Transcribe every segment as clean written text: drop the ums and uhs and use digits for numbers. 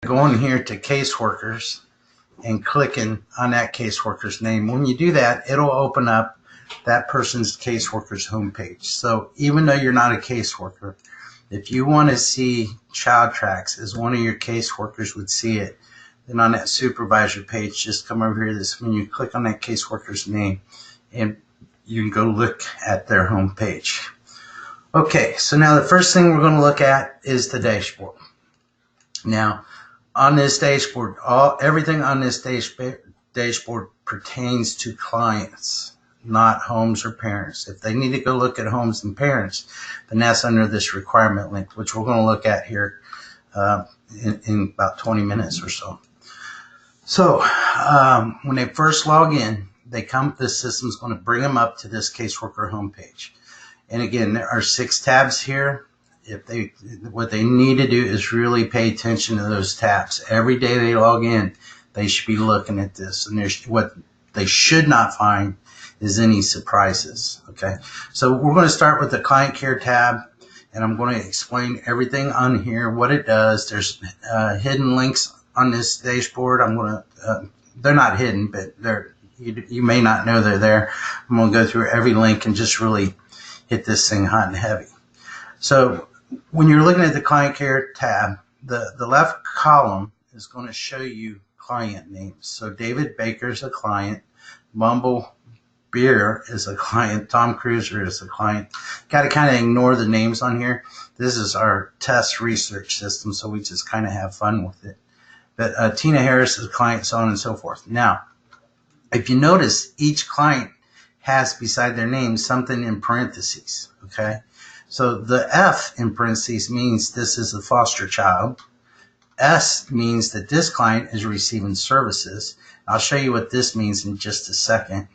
Going here to caseworkers and clicking on that caseworker's name. When you do that, it'll open up that person's caseworker's homepage. So even though you're not a caseworker, if you want to see ChildTrax as one of your caseworkers would see it, then on that supervisor page, just come over here to this menu, click on that caseworker's name, and you can go look at their homepage. Okay, so now the first thing we're going to look at is the dashboard. Now, on this dashboard, everything on this dashboard pertains to clients, not homes or parents. If they need to go look at homes and parents, then that's under this requirement link, which we're going to look at here in about 20 minutes or so. So when they first log in, this system's going to bring them up to this caseworker homepage. And again, there are 6 tabs here. What they need to do is really pay attention to those tabs. Every day they log in, they should be looking at this. And what they should not find is any surprises. Okay, so we're going to start with the client care tab, and I'm going to explain everything on here, what it does. There's hidden links on this dashboard. They're not hidden, but you may not know they're there. I'm going to go through every link and just really hit this thing hot and heavy. So when you're looking at the client care tab, the left column is going to show you client names. So David Baker is a client, Bumble Beer is a client, Tom Cruiser is a client. Got to kind of ignore the names on here. This is our test research system, so we just kind of have fun with it. But Tina Harris is a client, so on and so forth. Now, if you notice, each client has beside their name something in parentheses, okay? So the F in parentheses means this is a foster child. S means that this client is receiving services. I'll show you what this means in just a second.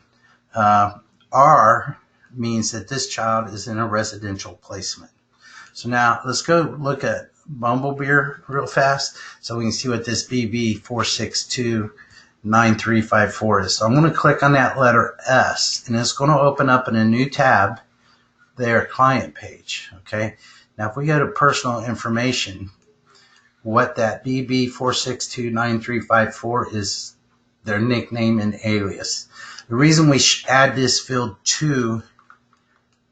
R means that this child is in a residential placement. So now let's go look at Bumble Beer real fast so we can see what this BB4629354 is. So I'm going to click on that letter S, and it's going to open up in a new tab their client page. Okay, now if we go to personal information, what that BB4629354 is their nickname and alias. The reason we add this field to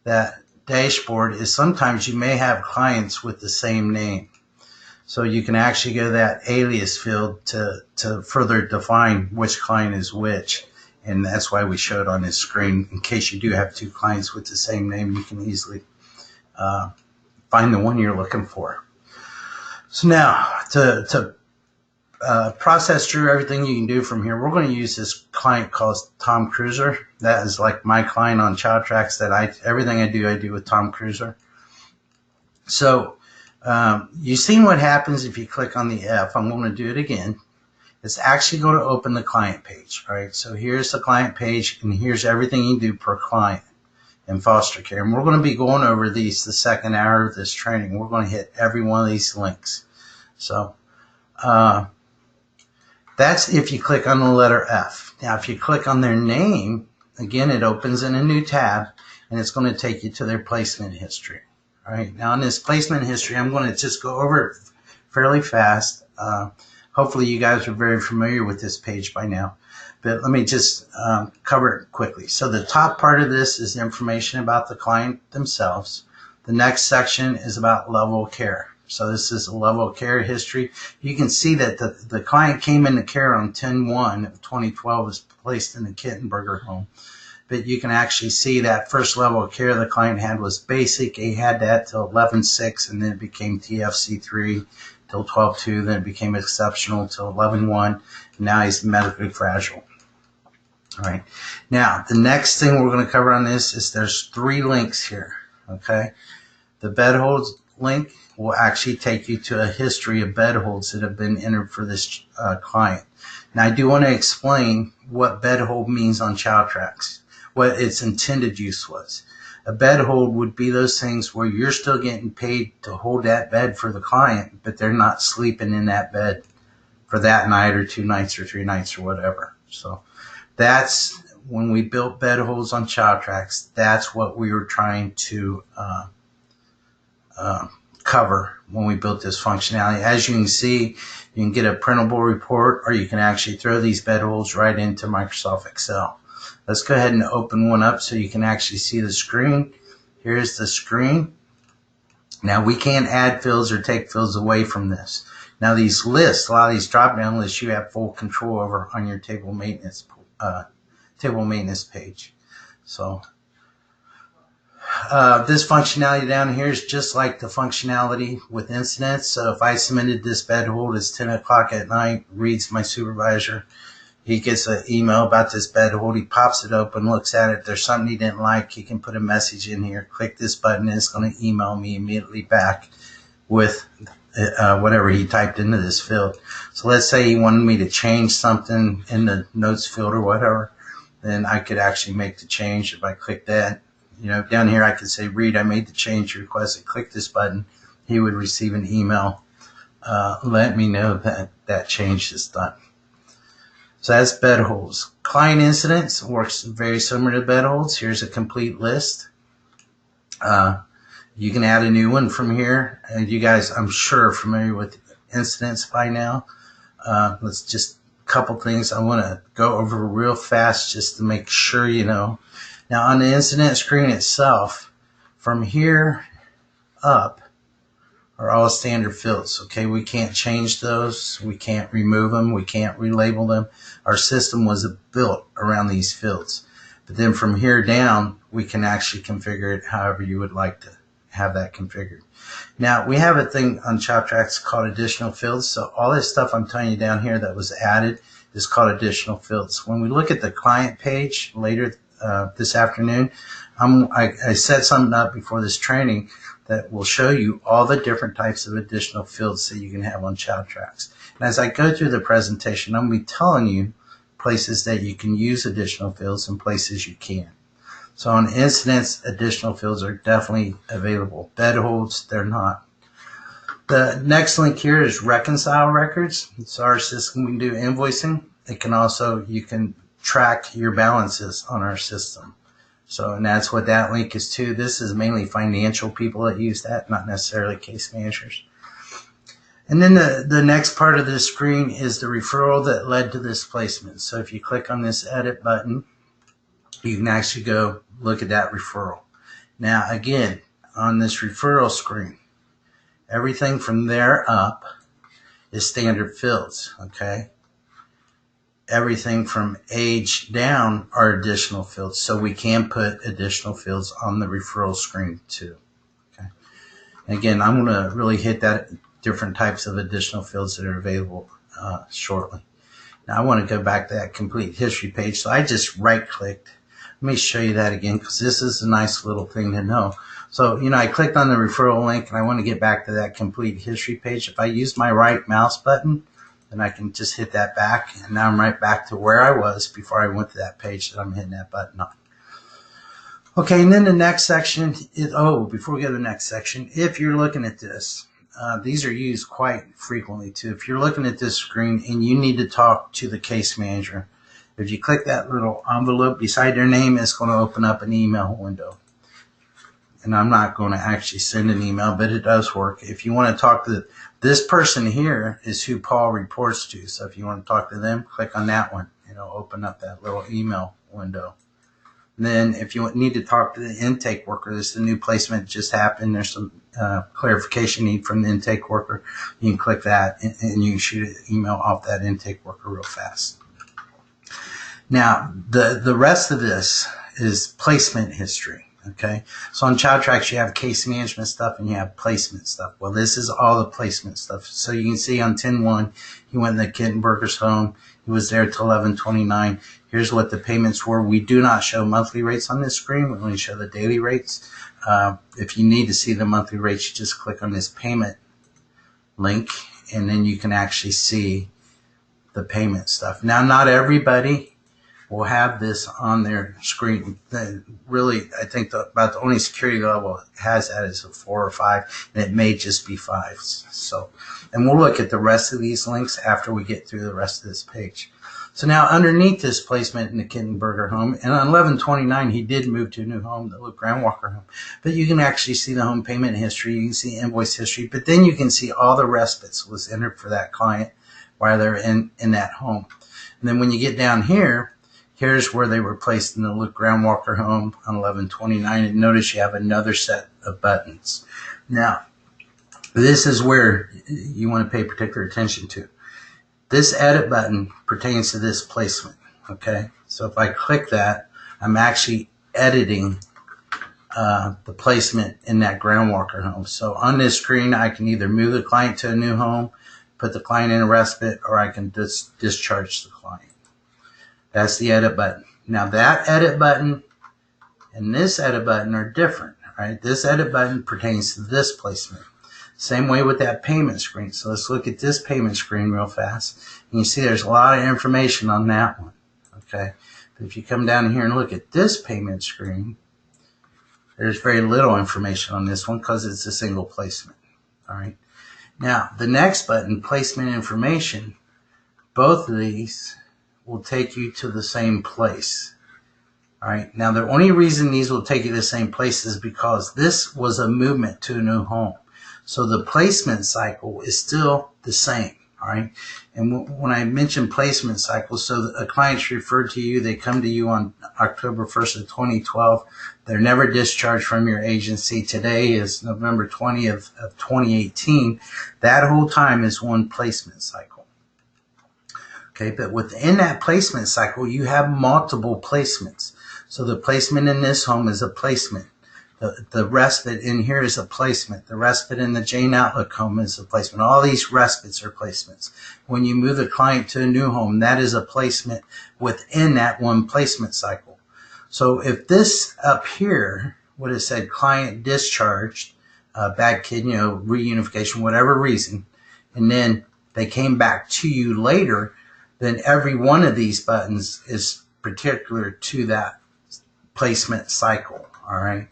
that dashboard is sometimes you may have clients with the same name. So you can actually go to that alias field to further define which client is which. And that's why we show it on this screen. In case you do have 2 clients with the same name, you can easily find the one you're looking for. So now, to process through everything you can do from here, we're going to use this client called Tom Cruiser. That is like my client on ChildTrax. Everything I do with Tom Cruiser. So you've seen what happens if you click on the F. I'm going to do it again. It's actually going to open the client page. All right, so here's the client page, and here's everything you do per client in foster care. And we're going to be going over these the second hour of this training. We're going to hit every one of these links. So that's if you click on the letter F. Now, if you click on their name, again, it opens in a new tab, and it's going to take you to their placement history. All right, now in this placement history, I'm going to just go over it fairly fast. Hopefully you guys are very familiar with this page by now, but let me just cover it quickly. So the top part of this is information about the client themselves. The next section is about level of care. So this is a level of care history. You can see that the client came into care on 10/1 of 2012, was placed in the Kittenberger home. But you can actually see that first level of care the client had was basic. He had that till 11/6, and then it became TFC3 till 12/2. Then it became exceptional till 11/1. And now he's medically fragile. All right. Now, the next thing we're going to cover on this is there's 3 links here. Okay. The bed holds link will actually take you to a history of bed holds that have been entered for this client. Now, I do want to explain what bed hold means on ChildTrax, what its intended use was. A bed hold would be those things where you're still getting paid to hold that bed for the client, but they're not sleeping in that bed for that night or 2 nights or 3 nights or whatever. So that's when we built bed holds on ChildTrax. That's what we were trying to cover when we built this functionality. As you can see, you can get a printable report, or you can actually throw these bed holes right into Microsoft Excel. Let's go ahead and open one up so you can actually see the screen. Here's the screen. Now we can't add fields or take fields away from this. Now these lists, a lot of these drop-down lists, you have full control over on your table maintenance page. So this functionality down here is just like the functionality with incidents. So if I submitted this bed hold, it's 10 o'clock at night, reads my supervisor. He gets an email about this bed hold. He pops it open, looks at it. If there's something he didn't like, he can put a message in here. Click this button, and it's going to email me immediately back with whatever he typed into this field. So let's say he wanted me to change something in the notes field or whatever, then I could actually make the change if I click that. You know, down here I could say, read, I made the change request, and click this button. He would receive an email let me know that that change is done. So that's bed holds. Client incidents works very similar to bed holds. Here's a complete list. You can add a new one from here. And you guys, I'm sure, are familiar with incidents by now. Let's just a couple things I want to go over real fast just to make sure you know. Now on the incident screen itself, from here up are all standard fields. Okay, we can't change those. We can't remove them. We can't relabel them. Our system was built around these fields. But then from here down, we can actually configure it however you would like to have that configured. Now, we have a thing on ChildTrax called additional fields. So all this stuff I'm telling you down here that was added is called additional fields. When we look at the client page later this afternoon, I set something up before this training that will show you all the different types of additional fields that you can have on ChildTrax. And as I go through the presentation, I'm going to be telling you places that you can use additional fields and places you can't. So on incidents, additional fields are definitely available. Bed holds, they're not. The next link here is reconcile records. So our system can do invoicing. It can also, you can track your balances on our system. So, and that's what that link is to. This is mainly financial people that use that, not necessarily case managers. And then the next part of this screen is the referral that led to this placement. So if you click on this edit button, you can actually go look at that referral. Now, again, on this referral screen, everything from there up is standard fields, okay? Everything from age down are additional fields, so we can put additional fields on the referral screen too. Okay. And again, I'm going to really hit that different types of additional fields that are available shortly. Now I want to go back to that complete history page, so I just right-clicked. Let me show you that again because this is a nice little thing to know. So, you know, I clicked on the referral link and I want to get back to that complete history page. If I use my right mouse button, then I can just hit that back, and now I'm right back to where I was before I went to that page that I'm hitting that button on. Okay, and then the next section is, before we go to the next section, if you're looking at this, these are used quite frequently too. If you're looking at this screen and you need to talk to the case manager, if you click that little envelope beside their name, it's going to open up an email window. And I'm not going to actually send an email, but it does work. If you want to talk to this person here is who Paul reports to. So if you want to talk to them, click on that one. It'll open up that little email window. And then if you need to talk to the intake worker, this is the new placement that just happened. There's some clarification need from the intake worker. You can click that and you can shoot an email off that intake worker real fast. Now, the rest of this is placement history. Okay, so on ChildTrax you have case management stuff and you have placement stuff. Well, this is all the placement stuff. So you can see on 10/1, he went in the Kittenberger's home. He was there till 11/29. Here's what the payments were. We do not show monthly rates on this screen. We only show the daily rates. If you need to see the monthly rates, you just click on this payment link, and then you can actually see the payment stuff. Now, not everybody will have this on their screen. Really, I think about the only security level it has that is a 4 or 5, and it may just be 5. So, and we'll look at the rest of these links after we get through the rest of this page. So now underneath this placement in the Kittenberger home, and on 11/29, he did move to a new home, the Luke Groundwalker home. But you can actually see the home payment history, you can see invoice history, but then you can see all the respites was entered for that client while they're in that home. And then when you get down here, here's where they were placed in the Luke Groundwalker home on 11/29, and notice you have another set of buttons. Now, this is where you want to pay particular attention to. This edit button pertains to this placement, okay? So if I click that, I'm actually editing the placement in that Groundwalker home. So on this screen, I can either move the client to a new home, put the client in a respite, or I can discharge the client. That's the edit button. Now that edit button and this edit button are different, right? This edit button pertains to this placement. Same way with that payment screen. So let's look at this payment screen real fast. And you see there's a lot of information on that one, okay? But if you come down here and look at this payment screen, there's very little information on this one because it's a single placement, all right? Now, the next button, placement information, both of these will take you to the same place, all right? Now, the only reason these will take you to the same place is because this was a movement to a new home. So the placement cycle is still the same, all right? And when I mention placement cycle, so a client's referred to you, they come to you on October 1st of 2012. They're never discharged from your agency. Today is November 20th of 2018. That whole time is one placement cycle. Okay, but within that placement cycle, you have multiple placements. So the placement in this home is a placement. The respite in here is a placement. The respite in the Jane Outlook home is a placement. All these respites are placements. When you move the client to a new home, that is a placement within that one placement cycle. So if this up here would have said client discharged, bad kid, reunification, whatever reason, and then they came back to you later, then every one of these buttons is particular to that placement cycle, all right?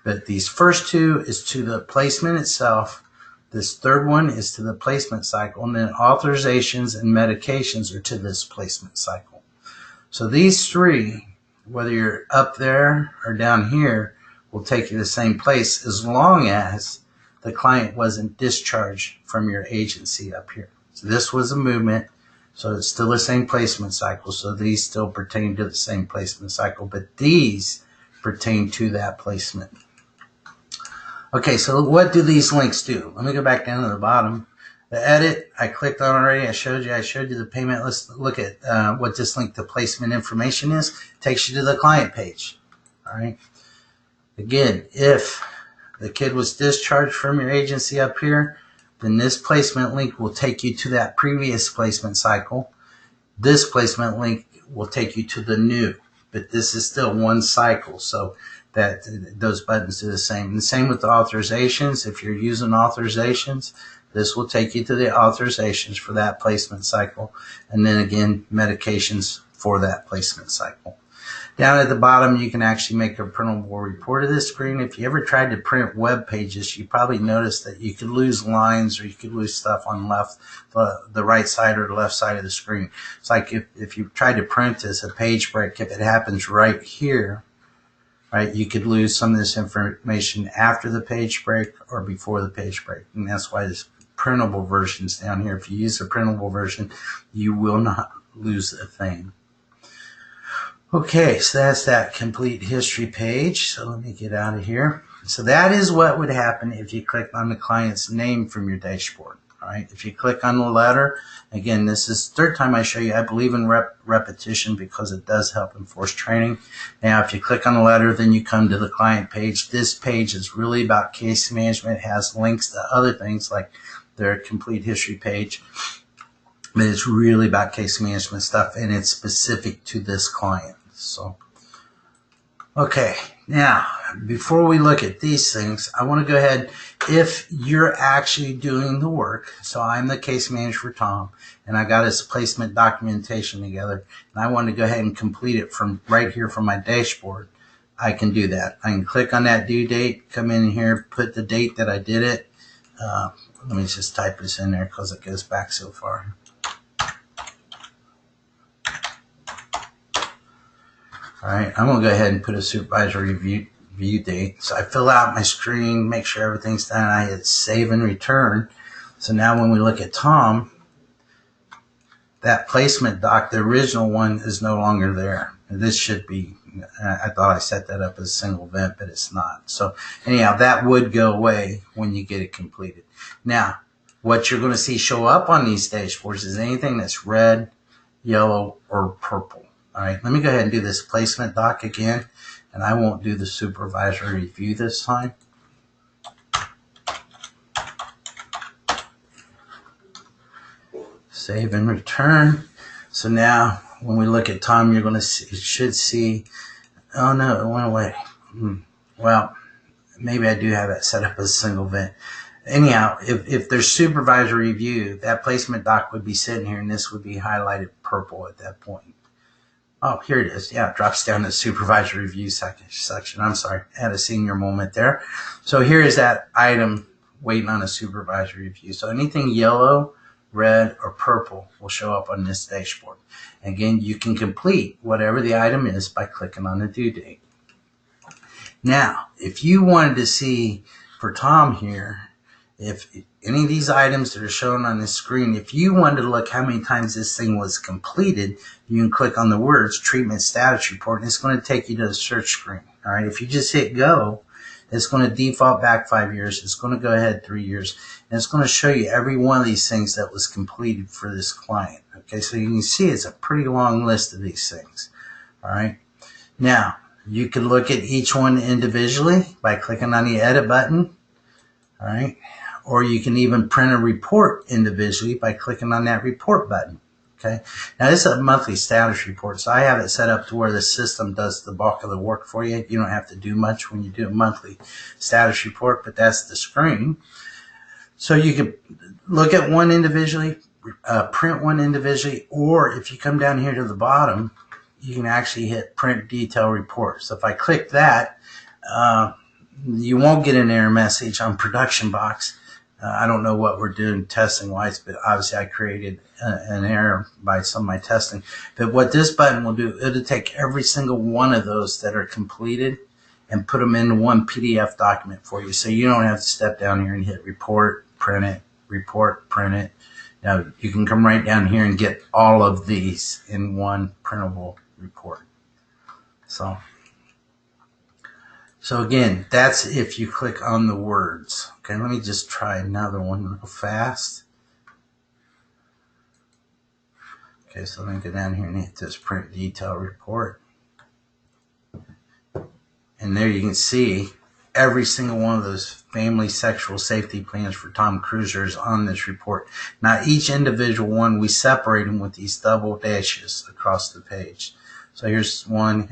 But these first two is to the placement itself. This third one is to the placement cycle. And then authorizations and medications are to this placement cycle. So these three, whether you're up there or down here, will take you to the same place as long as the client wasn't discharged from your agency up here. So this was a movement. So it's still the same placement cycle. So these still pertain to the same placement cycle. But these pertain to that placement. Okay, so what do these links do? Let me go back down to the bottom. The edit, I clicked on already. I showed you the payment. Let's look at what this link to placement information is. It takes you to the client page. All right. Again, if the kid was discharged from your agency up here, then this placement link will take you to that previous placement cycle. This placement link will take you to the new, but this is still one cycle. So that those buttons do the same. And the same with the authorizations. If you're using authorizations, this will take you to the authorizations for that placement cycle. And then again, medications for that placement cycle. Down at the bottom, you can actually make a printable report of this screen. If you ever tried to print web pages, you probably noticed that you could lose lines or you could lose stuff on the right side or the left side of the screen. It's like if you tried to print as a page break, if it happens right here, right, you could lose some of this information after the page break or before the page break. And that's why there's printable versions down here. If you use a printable version, you will not lose a thing. Okay, so that's that complete history page. So let me get out of here. So that is what would happen if you click on the client's name from your dashboard. All right, if you click on the letter, again, this is the third time I show you. I believe in repetition because it does help enforce training. Now, if you click on the letter, then you come to the client page. This page is really about case management. It has links to other things like their complete history page. But it's really about case management stuff, and it's specific to this client. So, okay, now, before we look at these things, I want to go ahead, if you're actually doing the work, so I'm the case manager for Tom, and I got his placement documentation together, and I want to go ahead and complete it from right here from my dashboard, I can do that. I can click on that due date, come in here, put the date that I did it. Let me just type this in there because it goes back so far. All right, I'm going to go ahead and put a supervisory review date. So I fill out my screen, make sure everything's done. I hit save and return. So now when we look at Tom, that placement doc, the original one, is no longer there. This should be, I thought I set that up as a single event, but it's not. So anyhow, that would go away when you get it completed. Now, what you're going to see show up on these dashboards is anything that's red, yellow, or purple. All right, let me go ahead and do this placement doc again, and I won't do the supervisory review this time. Save and return. So now when we look at Tom, you're going to see, you should see, oh no, it went away. Well, maybe I do have that set up as a single event. Anyhow, if there's supervisory review, that placement doc would be sitting here and this would be highlighted purple at that point. Oh, here it is. Yeah, it drops down to the supervisory review section. I'm sorry, I had a senior moment there. So here is that item waiting on a supervisory review. So anything yellow, red, or purple will show up on this dashboard. Again, you can complete whatever the item is by clicking on the due date. Now, if you wanted to see for Tom here, if any of these items that are shown on the screen, if you wanted to look how many times this thing was completed, you can click on the words treatment status report, and it's going to take you to the search screen. All right, if you just hit go, it's going to default back 5 years. It's going to go ahead 3 years, and it's going to show you every one of these things that was completed for this client. Okay, so you can see it's a pretty long list of these things. All right, now you can look at each one individually by clicking on the edit button. All right, or you can even print a report individually by clicking on that report button. Okay, now this is a monthly status report, so I have it set up to where the system does the bulk of the work for you. You don't have to do much when you do a monthly status report, but that's the screen. So you can look at one individually, print one individually, or if you come down here to the bottom, you can actually hit print detail report. So if I click that, you won't get an error message on production box. I don't know what we're doing testing wise, but obviously I created an error by some of my testing. But what this button will do, it'll take every single one of those that are completed and put them into one PDF document for you. So you don't have to step down here and hit report, print it, report, print it. Now you can come right down here and get all of these in one printable report. So again, that's if you click on the words. Okay, let me just try another one real fast. Okay, so let me go down here and hit this print detail report. And there you can see every single one of those family sexual safety plans for Tom Cruiser is on this report. Now each individual one, we separate them with these double dashes across the page. So here's one,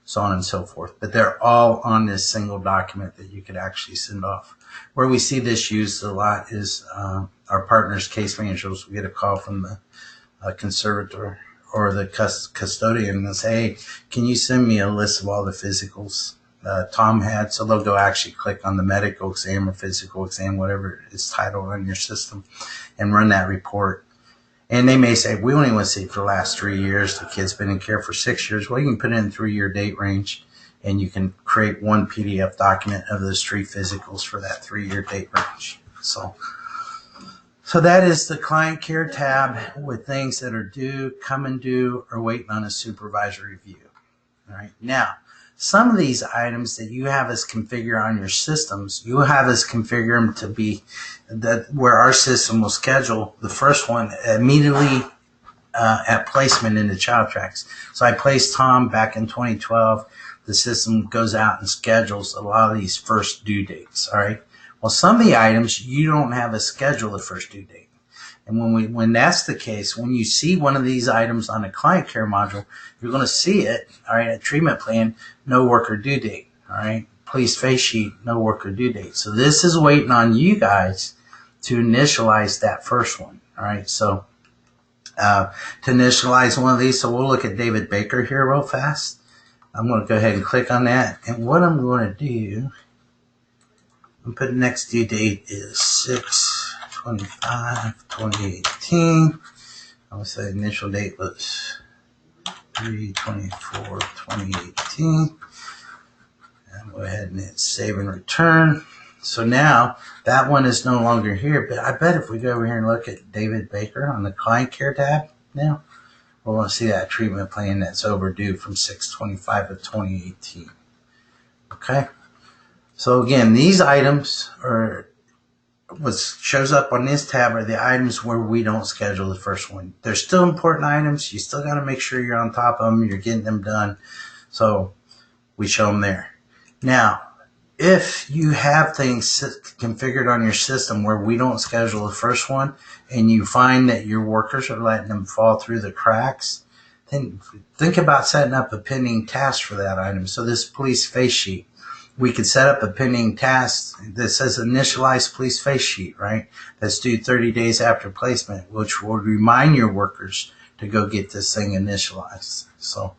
so on and so forth. But they're all on this single document that you could actually send off. Where we see this used a lot is our partners, case managers, we get a call from the conservator or the custodian and say, hey, can you send me a list of all the physicals Tom had? So they'll go actually click on the medical exam or physical exam, whatever it's titled on your system, and run that report. And they may say, we only want to see it for the last 3 years. The kid's been in care for 6 years. Well, you can put it in 3-year date range, and you can create one PDF document of those 3 physicals for that 3-year date range. So that is the client care tab with things that are due, come and due, or waiting on a supervisory review. All right. Now, some of these items that you have as configured on your systems, you have as configure them to be that where our system will schedule the first one immediately at placement into ChildTrax. So I placed Tom back in 2012. The system goes out and schedules a lot of these first due dates. All right. Well, some of the items you don't have a schedule of first due date. And when that's the case, when you see one of these items on a client care module, you're going to see it, all right, a treatment plan, no worker due date, all right, police face sheet, no worker due date. So this is waiting on you guys to initialize that first one, all right. So to initialize one of these, so we'll look at David Baker here real fast. I'm going to go ahead and click on that. And what I'm going to do, I'm put the next due date is 6/25/2018. I would say initial date was 3/24/2018. And go ahead and hit save and return. So now that one is no longer here, but I bet if we go over here and look at David Baker on the client care tab now, we're going to see that treatment plan that's overdue from 6/25/2018. Okay. So again, these items are what shows up on this tab are the items where we don't schedule the first one. They're still important items. You still got to make sure you're on top of them. You're getting them done. So we show them there. Now, if you have things configured on your system where we don't schedule the first one and you find that your workers are letting them fall through the cracks, then think about setting up a pending task for that item. So this police face sheet, we could set up a pending task that says initialize police face sheet, right? That's due 30 days after placement, which will remind your workers to go get this thing initialized. So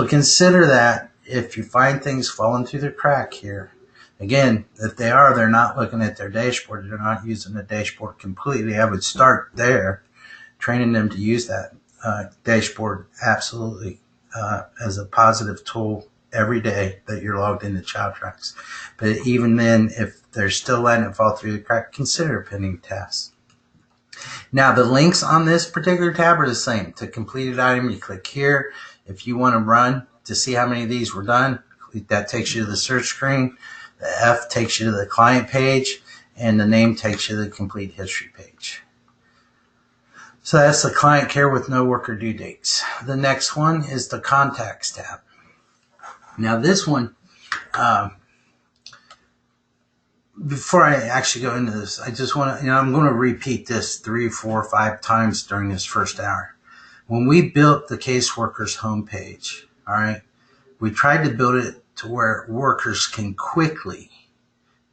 consider that if you find things falling through the crack here. Again, if they are, they're not looking at their dashboard. They're not using the dashboard completely. I would start there, training them to use that dashboard absolutely as a positive tool every day that you're logged into ChildTrax. But even then, if they're still letting it fall through the crack, consider pending tasks. Now, the links on this particular tab are the same. To completed item, you click here. If you want to run to see how many of these were done, that takes you to the search screen. The F takes you to the client page, and the name takes you to the complete history page. So that's the client care with no worker due dates. The next one is the contacts tab. Now this one, before I actually go into this, I just want to, I'm going to repeat this 3, 4, 5 times during this first hour. When we built the caseworkers homepage, all right, we tried to build it to where workers can quickly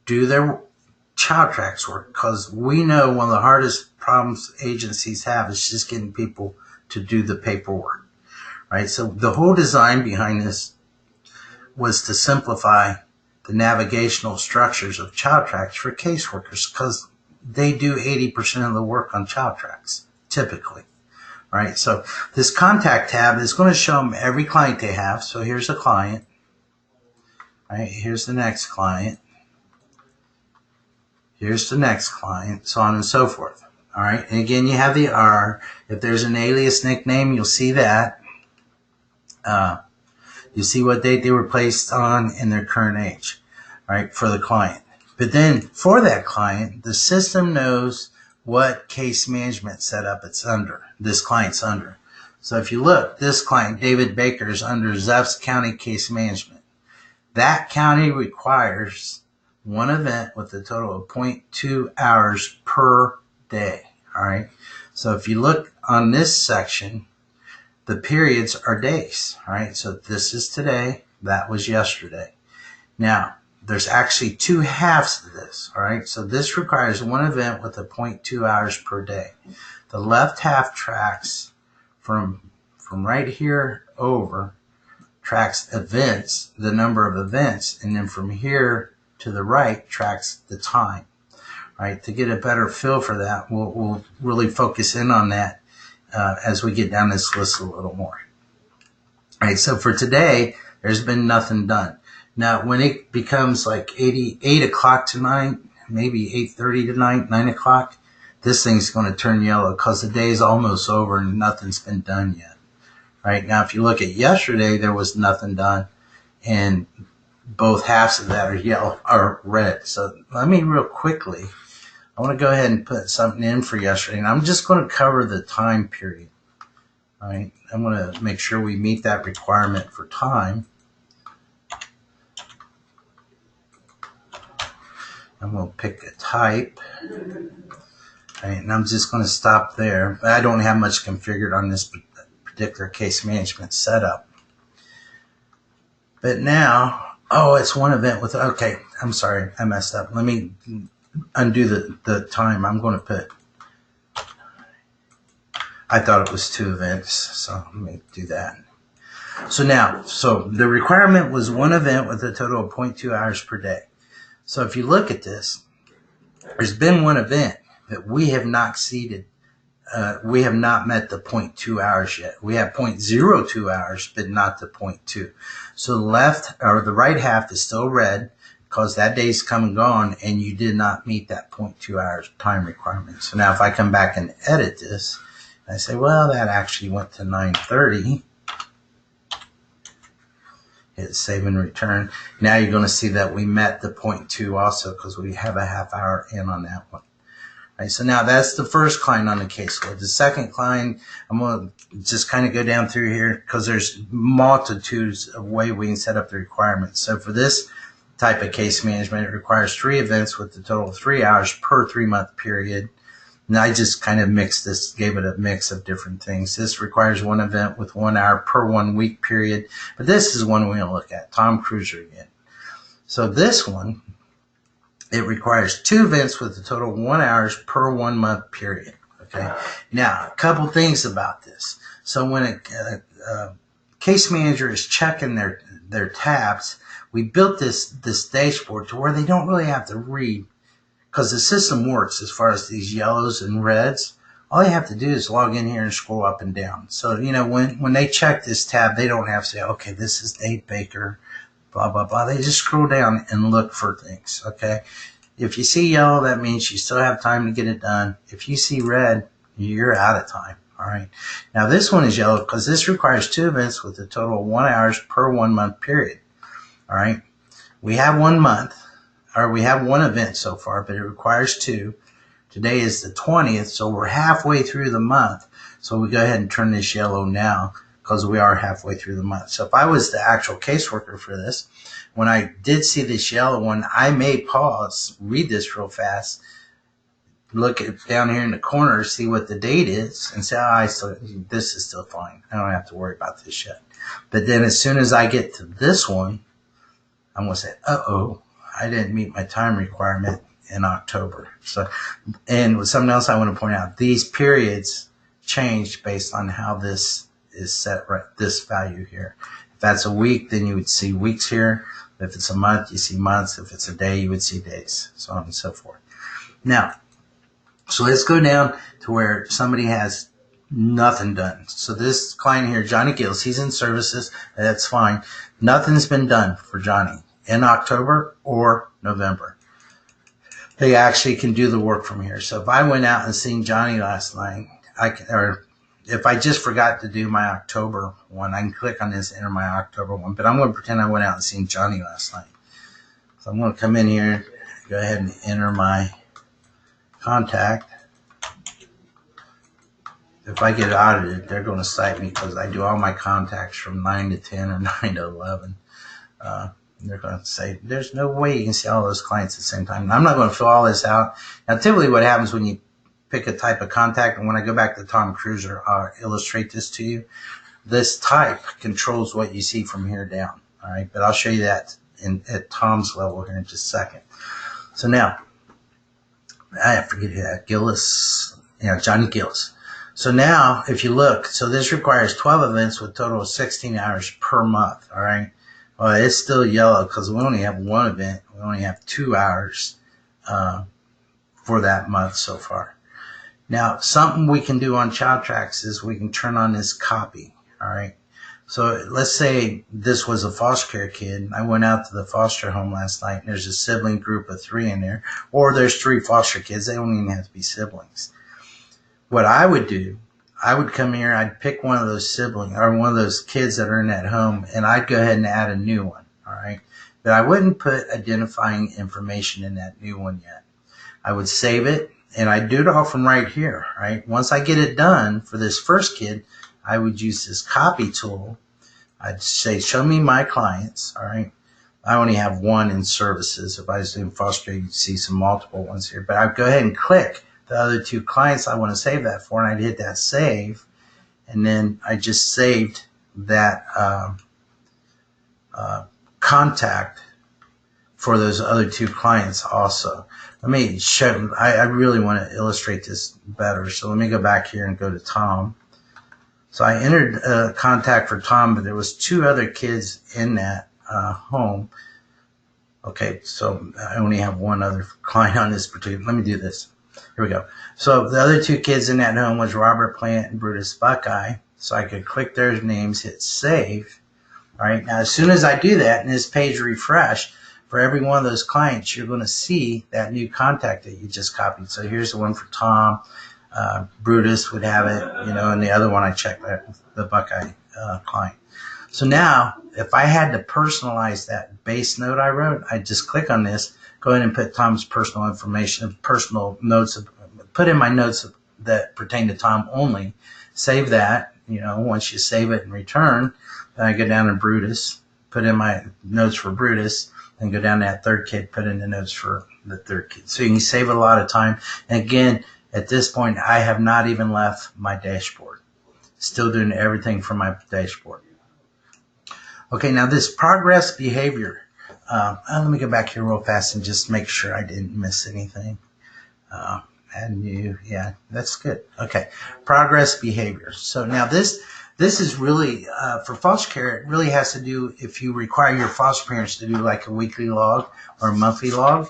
do their ChildTrax work, because we know one of the hardest problems agencies have is just getting people to do the paperwork, right? So the whole design behind this was to simplify the navigational structures of ChildTrax for caseworkers, because they do 80% of the work on ChildTrax, typically, right? So this contact tab is going to show them every client they have. So here's a client, right? Here's the next client. Here's the next client, so on and so forth. All right, and again, you have the R. If there's an alias nickname, you'll see that. You see what date they were placed on and their current age, right, for the client. But then for that client, the system knows what case management setup it's under, this client's under. So if you look, this client, David Baker, is under Zepps County Case Management. That county requires one event with a total of 0.2 hours per day, all right? So if you look on this section, the periods are days, all right? So this is today, that was yesterday. Now, there's actually 2 halves to this, all right? So this requires one event with a 0.2 hours per day. The left half tracks from right here over, tracks events, the number of events, and then from here to the right tracks the time, right? To get a better feel for that, we'll really focus in on that as we get down this list a little more. All right, so for today, there's been nothing done. Now, when it becomes like 8 o'clock tonight, maybe 8:30 tonight, 9 o'clock, this thing's going to turn yellow because the day is almost over and nothing's been done yet. Right now, if you look at yesterday, there was nothing done, and both halves of that are yellow or red. So let me real quickly, I want to go ahead and put something in for yesterday, and I'm just going to cover the time period. All right, I'm going to make sure we meet that requirement for time. I'm going to pick a type. All right, and I'm just going to stop there. I don't have much configured on this particular case management setup. But now, oh, it's one event with, okay, I'm sorry, I messed up. Let me undo the time. I'm going to put, I thought it was 2 events, so let me do that. So now, so the requirement was 1 event with a total of 0.2 hours per day. So if you look at this, there's been 1 event that we have not exceeded we have not met the 0.2 hours yet. We have 0.02 hours, but not the 0.2. So the left or the right half is still red because that day's come and gone, and you did not meet that 0.2 hours time requirement. So now if I come back and edit this, I say, well, that actually went to 9:30. Hit save and return. Now you're going to see that we met the 0.2 also because we have a half hour in on that one. Right, so now that's the first client on the caseload. The second client, I'm going to just kind of go down through here because there's multitudes of ways we can set up the requirements. So for this type of case management, it requires 3 events with a total of 3 hours per 3-month period. And I just kind of mixed this, gave it a mix of different things. This requires 1 event with 1 hour per 1 week period. But this is one we're going to look at, Tom Cruiser again. So this one, it requires 2 events with a total of 1 hours per 1 month period. Okay. Now, a couple things about this. So when a case manager is checking their tabs, we built this dashboard to where they don't really have to read, because the system works as far as these yellows and reds. All you have to do is log in here and scroll up and down. So, you know, when they check this tab, they don't have to say, okay, this is Dave Baker, blah, blah, blah. They just scroll down and look for things, okay? If you see yellow, that means you still have time to get it done. If you see red, you're out of time, all right? Now, this one is yellow because this requires 2 events with a total of 1 hours per 1 month period, all right? We have 1 month. Or we have 1 event so far, but it requires 2. Today is the 20th, so we're halfway through the month. So we go ahead and turn this yellow now because we are halfway through the month. So if I was the actual caseworker for this, when I did see this yellow one, I may pause, read this real fast, look at down here in the corner, see what the date is, and say, this is still fine. I don't have to worry about this yet. But then as soon as I get to this one, I'm going to say, uh-oh, I didn't meet my time requirement in October. So, and with something else I want to point out, these periods change based on how this is set, right? This value here. If that's a week, then you would see weeks here. If it's a month, you see months. If it's a day, you would see days, so on and so forth. Now, so let's go down to where somebody has nothing done. So this client here, Johnny Gills, he's in services. That's fine. Nothing's been done for Johnny in October or November. They actually can do the work from here. So if I went out and seen Johnny last night, or if I just forgot to do my October one, I can click on this, enter my October one. But I'm going to pretend I went out and seen Johnny last night. So I'm going to come in here, go ahead and enter my contact. If I get audited, they're going to cite me because I do all my contacts from 9 to 10 or 9 to 11. They're going to say, there's no way you can see all those clients at the same time. And I'm not going to fill all this out. Now, typically what happens when you pick a type of contact, and when I go back to Tom Cruiser, I'll illustrate this to you. This type controls what you see from here down, all right? But I'll show you that at Tom's level here in just a second. So now, I forget who that, Gillis, Johnny Gillis. So now, if you look, so this requires 12 events with a total of 16 hours per month, all right? Well, it's still yellow because we only have 1 event. We only have 2 hours for that month so far. Now, something we can do on ChildTrax is we can turn on this copy, all right? So let's say this was a foster care kid. I went out to the foster home last night, and there's a sibling group of 3 in there, or there's 3 foster kids. They don't even have to be siblings. What I would do, I would come here, I'd pick one of those siblings or one of those kids that are in that home, and I'd go ahead and add a new one, all right? But I wouldn't put identifying information in that new one yet. I would save it, and I'd do it all from right here, right? Once I get it done for this first kid, I would use this copy tool. I'd say, show me my clients, all right? I only have 1 in services. If I was doing foster care, you'd see some multiple ones here. But I'd go ahead and click the other 2 clients I want to save that for, and I'd hit that save, and then I just saved that contact for those other 2 clients also. Let me show, I really want to illustrate this better, so let me go back here and go to Tom. So I entered a contact for Tom, but there was 2 other kids in that home. Okay, so I only have 1 other client on this particular, let me do this. Here we go. So the other two kids in that home was Robert Plant and Brutus Buckeye. So I could click their names, hit save. All right. Now, as soon as I do that and this page refresh, for every one of those clients, you're going to see that new contact that you just copied. So here's the one for Tom. Brutus would have it, and the other one I checked, the Buckeye client. So now, if I had to personalize that base note I wrote, I'd just click on this, go ahead and put Tom's personal information, personal notes, put in my notes that pertain to Tom only, save that, once you save it and return, then I go down to Brutus, put in my notes for Brutus, and go down to that third kid, put in the notes for the third kid. So you can save a lot of time. And again, at this point, I have not even left my dashboard. Still doing everything from my dashboard. Okay, now this progress behavior. Let me go back here real fast and just make sure I didn't miss anything. And yeah, that's good. Okay, progress behavior. So now this is really, for foster care, it really has to do if you require your foster parents to do like a weekly log or a monthly log.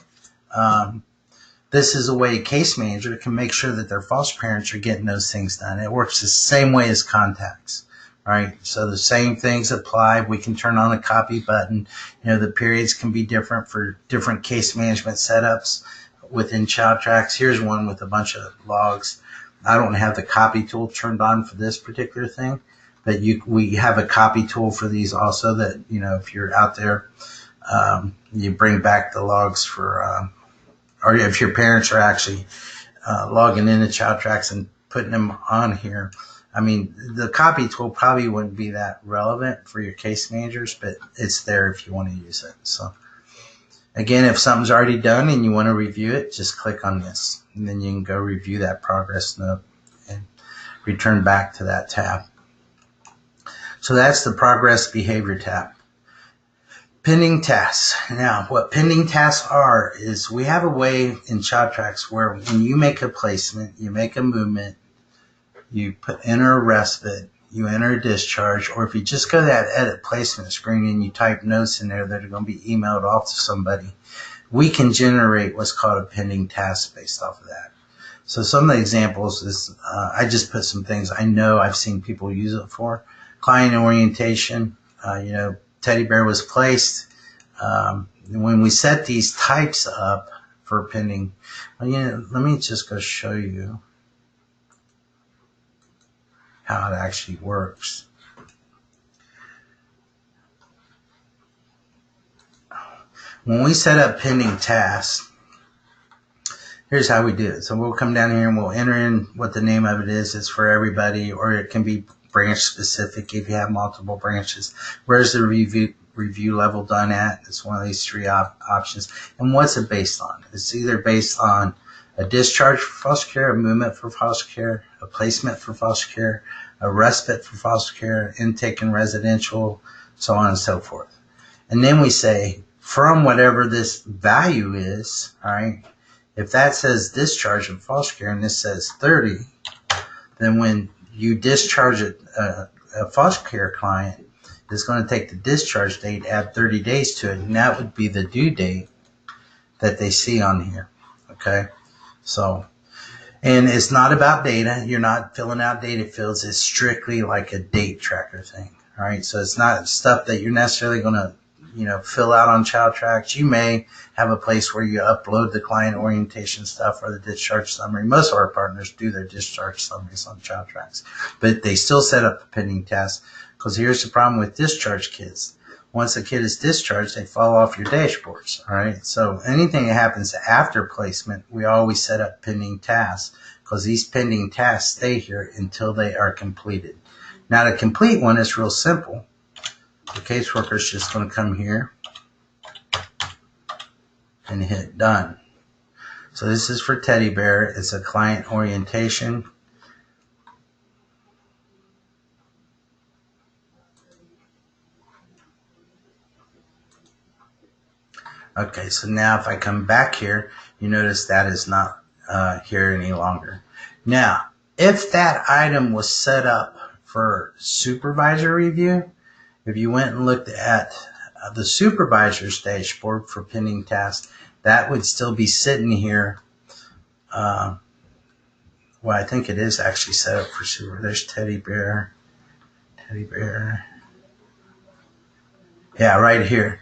This is a way a case manager can make sure that their foster parents are getting those things done. It works the same way as contacts, right? So the same things apply. We can turn on a copy button. The periods can be different for different case management setups within ChildTrax. Here's one with a bunch of logs. I don't have the copy tool turned on for this particular thing, but we have a copy tool for these also that, if you're out there, you bring back the logs for, or if your parents are actually logging into ChildTrax and putting them on here. I mean, the copy tool probably wouldn't be that relevant for your case managers, but it's there if you want to use it. So again, if something's already done and you want to review it, just click on this, and then you can go review that progress note and return back to that tab. So that's the progress behavior tab. Pending tasks. Now, what pending tasks are is we have a way in ChildTrax where when you make a placement, you make a movement, you enter a respite, you enter a discharge, or if you just go to that edit placement screen and you type notes in there that are going to be emailed off to somebody, we can generate what's called a pending task based off of that. So some of the examples is, I just put some things I know I've seen people use it for. Client orientation, teddy bear was placed. When we set these types up for pending, let me just go show you how it actually works. When we set up pending tasks, here's how we do it. So we'll come down here and we'll enter in what the name of it is. It's for everybody, or it can be branch specific if you have multiple branches. Where's the review level done at? It's one of these three options. And what's it based on? It's either based on a discharge for foster care, a movement for foster care, a placement for foster care, a respite for foster care, intake and residential, so on and so forth. And then we say, from whatever this value is, all right, if that says discharge in foster care and this says 30, then when you discharge a foster care client, it's going to take the discharge date, add 30 days to it, and that would be the due date that they see on here, okay? So, and it's not about data. You're not filling out data fields. It's strictly like a date tracker thing, all right? So it's not stuff that you're necessarily going to, fill out on ChildTrax. You may have a place where you upload the client orientation stuff or the discharge summary. Most of our partners do their discharge summaries on ChildTrax, but they still set up the pending task, because here's the problem with discharge kids. Once a kid is discharged, they fall off your dashboards, all right? So anything that happens after placement, we always set up pending tasks, because these pending tasks stay here until they are completed. Now, to complete one is real simple. The caseworker is just going to come here and hit done. So this is for teddy bear. It's a client orientation. Okay, so now if I come back here, you notice that is not here any longer. Now, if that item was set up for supervisor review, if you went and looked at the supervisor's dashboard for pending tasks, that would still be sitting here Well, I think it is actually set up for super. There's teddy bear. Yeah, right here.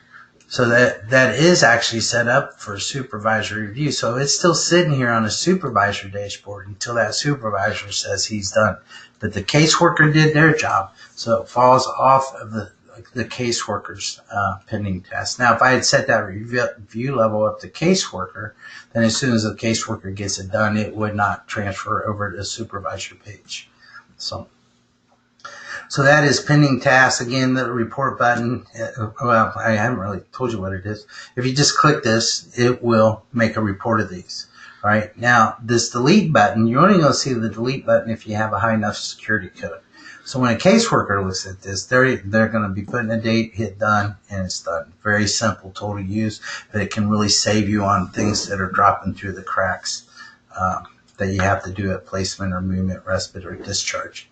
So that is actually set up for supervisor review. So it's still sitting here on a supervisor dashboard until that supervisor says he's done. But the caseworker did their job, so it falls off of the caseworker's pending task. Now, if I had set that review level up to caseworker, then as soon as the caseworker gets it done, it would not transfer over to the supervisor page. So that is pending tasks. Again, the report button, well, I haven't really told you what it is. If you just click this, it will make a report of these. All right. Now, this delete button, you're only going to see the delete button if you have a high enough security code. So when a caseworker looks at this, they're going to be putting a date, hit done, and it's done. Very simple tool to use, but it can really save you on things that are dropping through the cracks that you have to do at placement or movement, respite, or discharge.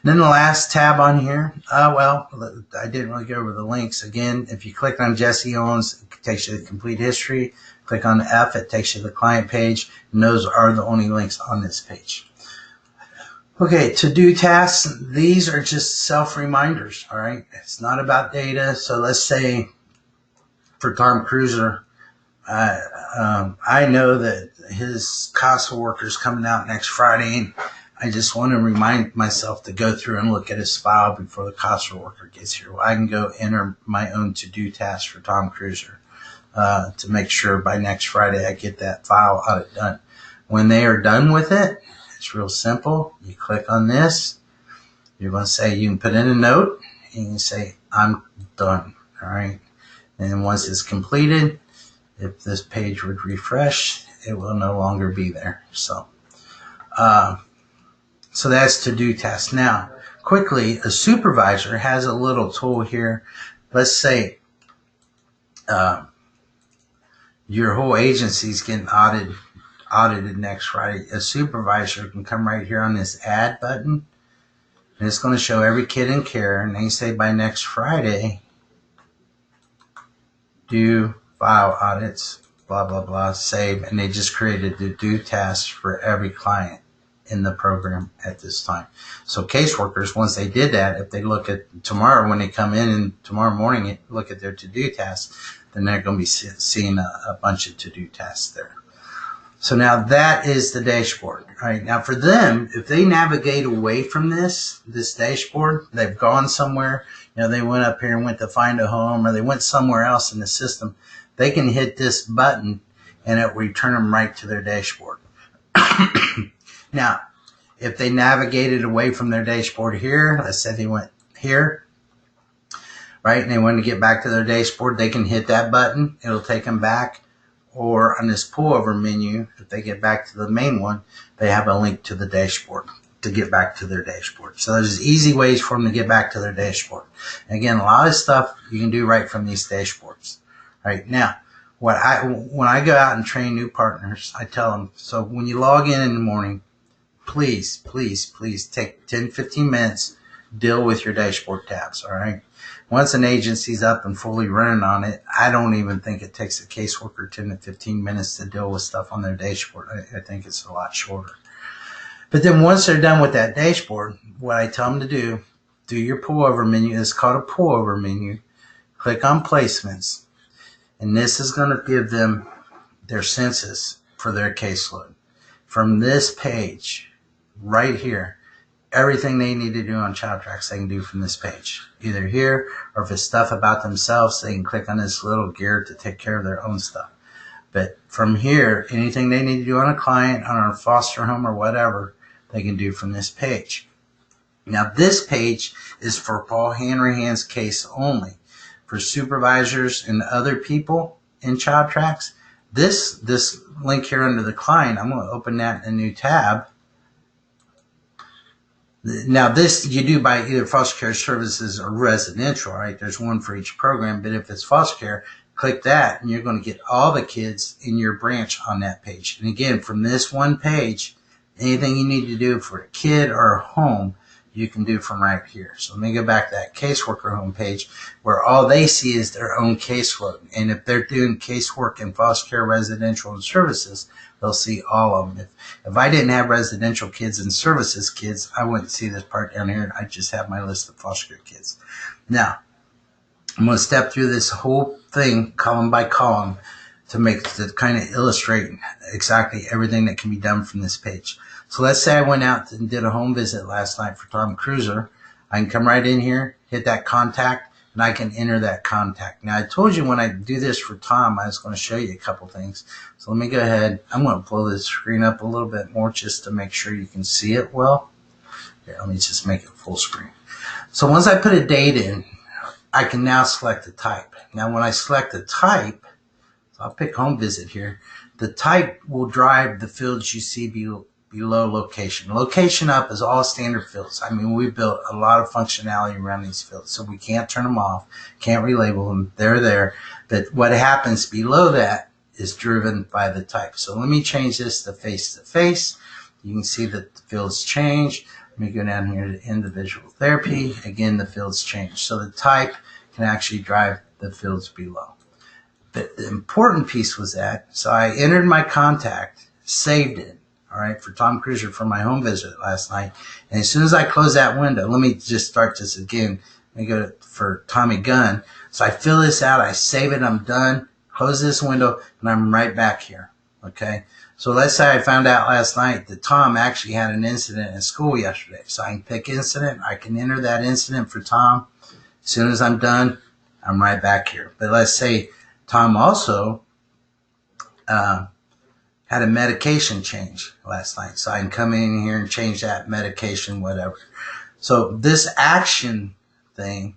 And then the last tab on here, well, I didn't really go over the links. Again, if you click on Jesse Owens, it takes you to the complete history. Click on F, it takes you to the client page. And those are the only links on this page. Okay, to-do tasks, these are just self-reminders, all right? It's not about data. So let's say for Tom Cruiser, I know that his CASA worker is coming out next Friday, and I just want to remind myself to go through and look at his file before the CASA worker gets here. Well, I can go enter my own to-do task for Tom Cruiser to make sure by next Friday I get that file audit done. When they are done with it, it's real simple. You click on this. You're going to say, you can put in a note, and you can say, I'm done, all right? And once it's completed, if this page would refresh, it will no longer be there. So that's to-do tasks. Now, quickly, a supervisor has a little tool here. Let's say your whole agency is getting audited next Friday. A supervisor can come right here on this add button, and it's going to show every kid in care, and they say by next Friday, do file audits, blah, blah, blah, save, and they just created the due tasks for every client in the program at this time. So caseworkers, once they did that, if they look at tomorrow when they come in and tomorrow morning look at their to-do tasks, then they're going to be seeing a bunch of to-do tasks there. So now that is the dashboard. All right, now for them, if they navigate away from this dashboard, they've gone somewhere, they went up here and went to find a home, or they went somewhere else in the system, they can hit this button and it will return them right to their dashboard. Now, if they navigated away from their dashboard here, let's say they went here, right, and they want to get back to their dashboard, they can hit that button. It'll take them back. Or on this pullover menu, if they get back to the main one, they have a link to the dashboard to get back to their dashboard. So there's easy ways for them to get back to their dashboard. And again, a lot of stuff you can do right from these dashboards. Right now, when I go out and train new partners, I tell them, so when you log in the morning, please take 10-15 minutes, deal with your dashboard tabs, all right? Once an agency's up and fully running on it, I don't even think it takes a caseworker 10 to 15 minutes to deal with stuff on their dashboard. I think it's a lot shorter. But then once they're done with that dashboard, what I tell them to do your pullover menu. It's called a pullover menu. Click on placements. And this is going to give them their census for their caseload. From this page, right here, everything they need to do on ChildTrax, they can do from this page. Either here, or if it's stuff about themselves, they can click on this little gear to take care of their own stuff. But from here, anything they need to do on a client, on a foster home, or whatever, they can do from this page. Now, this page is for Paul Hanrahan's case only. For supervisors and other people in ChildTrax, this link here under the client, I'm going to open that in a new tab. Now, this you do by either foster care services or residential, right? There's one for each program, but if it's foster care, click that, and you're going to get all the kids in your branch on that page. And again, from this one page, anything you need to do for a kid or a home, you can do from right here. So let me go back to that caseworker homepage where all they see is their own caseload. And if they're doing casework in foster care, residential, and services, they'll see all of them. If I didn't have residential kids and services kids, I wouldn't see this part down here. I'd just have my list of foster care kids. Now, I'm going to step through this whole thing column by column to kind of illustrate exactly everything that can be done from this page. So let's say I went out and did a home visit last night for Tom Cruiser. I can come right in here, hit that contact, and I can enter that contact. Now, I told you when I do this for Tom, I was going to show you a couple things. So let me go ahead. I'm going to blow this screen up a little bit more just to make sure you can see it well. Here, let me just make it full screen. So once I put a date in, I can now select the type. Now, when I select the type, so I'll pick home visit here, the type will drive the fields you see below location. Location up is all standard fields. I mean, we built a lot of functionality around these fields, so we can't turn them off, can't relabel them. They're there. But what happens below that is driven by the type. So let me change this to face-to-face. You can see that the fields change. Let me go down here to individual therapy. Again, the fields change. So the type can actually drive the fields below. But the important piece was that, so I entered my contact, saved it, all right, for Tom Cruiser for my home visit last night. And as soon as I close that window, let me just start this again. Let me go for Tommy Gunn. So I fill this out, I save it, I'm done, close this window, and I'm right back here, okay? So let's say I found out last night that Tom actually had an incident in school yesterday. So I can pick incident, I can enter that incident for Tom. As soon as I'm done, I'm right back here. But let's say Tom also had a medication change last night. So I can come in here and change that medication, whatever. So this action thing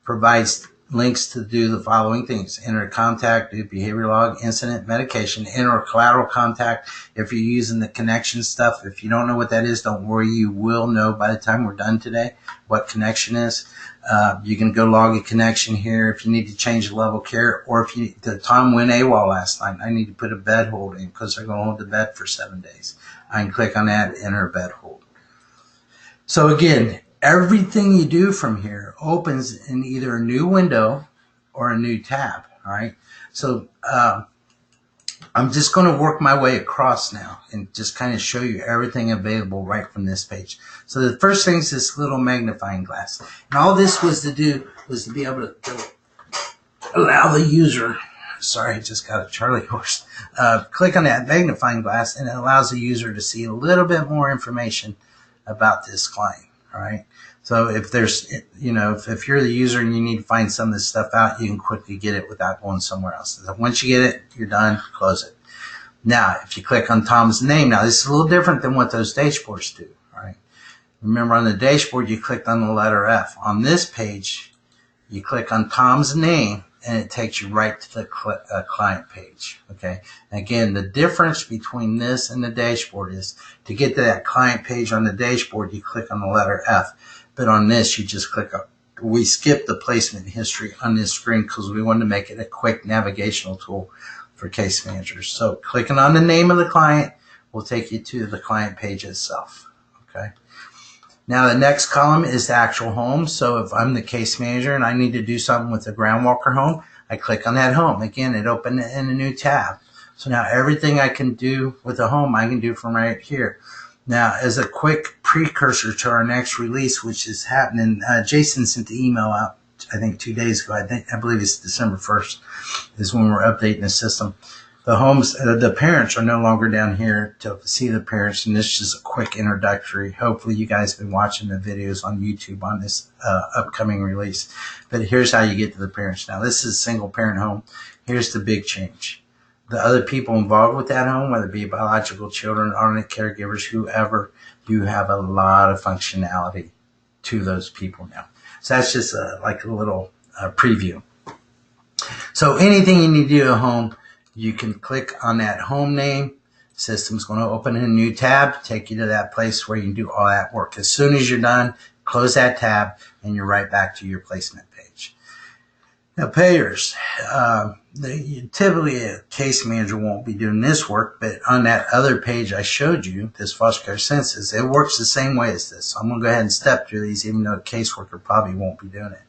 provides links to do the following things. Enter a contact, do behavior log, incident, medication, enter a collateral contact. If you're using the connection stuff, if you don't know what that is, don't worry. You will know by the time we're done today what connection is. You can go log a connection here if you need to change the level of care, or if you, Tom went AWOL last night, I need to put a bed hold in because they're going to hold the bed for 7 days. I can click on that, enter a bed hold. So again, everything you do from here opens in either a new window or a new tab, all right? So I'm just going to work my way across now and just kind of show you everything available right from this page. So the first thing is this little magnifying glass. And all this was to do was to be able to allow the user, sorry, I just got a Charlie horse, click on that magnifying glass, and it allows the user to see a little bit more information about this client, all right? So if there's, you know, if you're the user and you need to find some of this stuff out, you can quickly get it without going somewhere else. So once you get it, you're done, close it. Now, if you click on Tom's name, now this is a little different than what those dashboards do, all right? Remember on the dashboard, you clicked on the letter F. On this page, you click on Tom's name, and it takes you right to the client page, okay? Again, the difference between this and the dashboard is to get to that client page on the dashboard, you click on the letter F. But on this, you just click up. We skipped the placement history on this screen because we wanted to make it a quick navigational tool for case managers. So clicking on the name of the client will take you to the client page itself, okay? Now the next column is the actual home. So if I'm the case manager and I need to do something with the ground walker home, I click on that home. Again, it opened in a new tab. So now everything I can do with the home, I can do from right here. Now, as a quick precursor to our next release, which is happening, Jason sent the email out, I think 2 days ago. I believe it's December 1st is when we're updating the system. The homes, the parents are no longer down here to see the parents, and this is just a quick introductory. Hopefully, you guys have been watching the videos on YouTube on this upcoming release. But here's how you get to the parents. Now, this is a single parent home. Here's the big change. The other people involved with that home, whether it be biological children, alternate caregivers, whoever, you have a lot of functionality to those people now. So that's just like a little preview. So anything you need to do at home, you can click on that home name. System's going to open a new tab, take you to that place where you can do all that work. As soon as you're done, close that tab, and you're right back to your placement page. Now, payers. typically a case manager won't be doing this work, but on that other page I showed you, this foster care census, it works the same way as this. So I'm going to go ahead and step through these, even though a caseworker probably won't be doing it.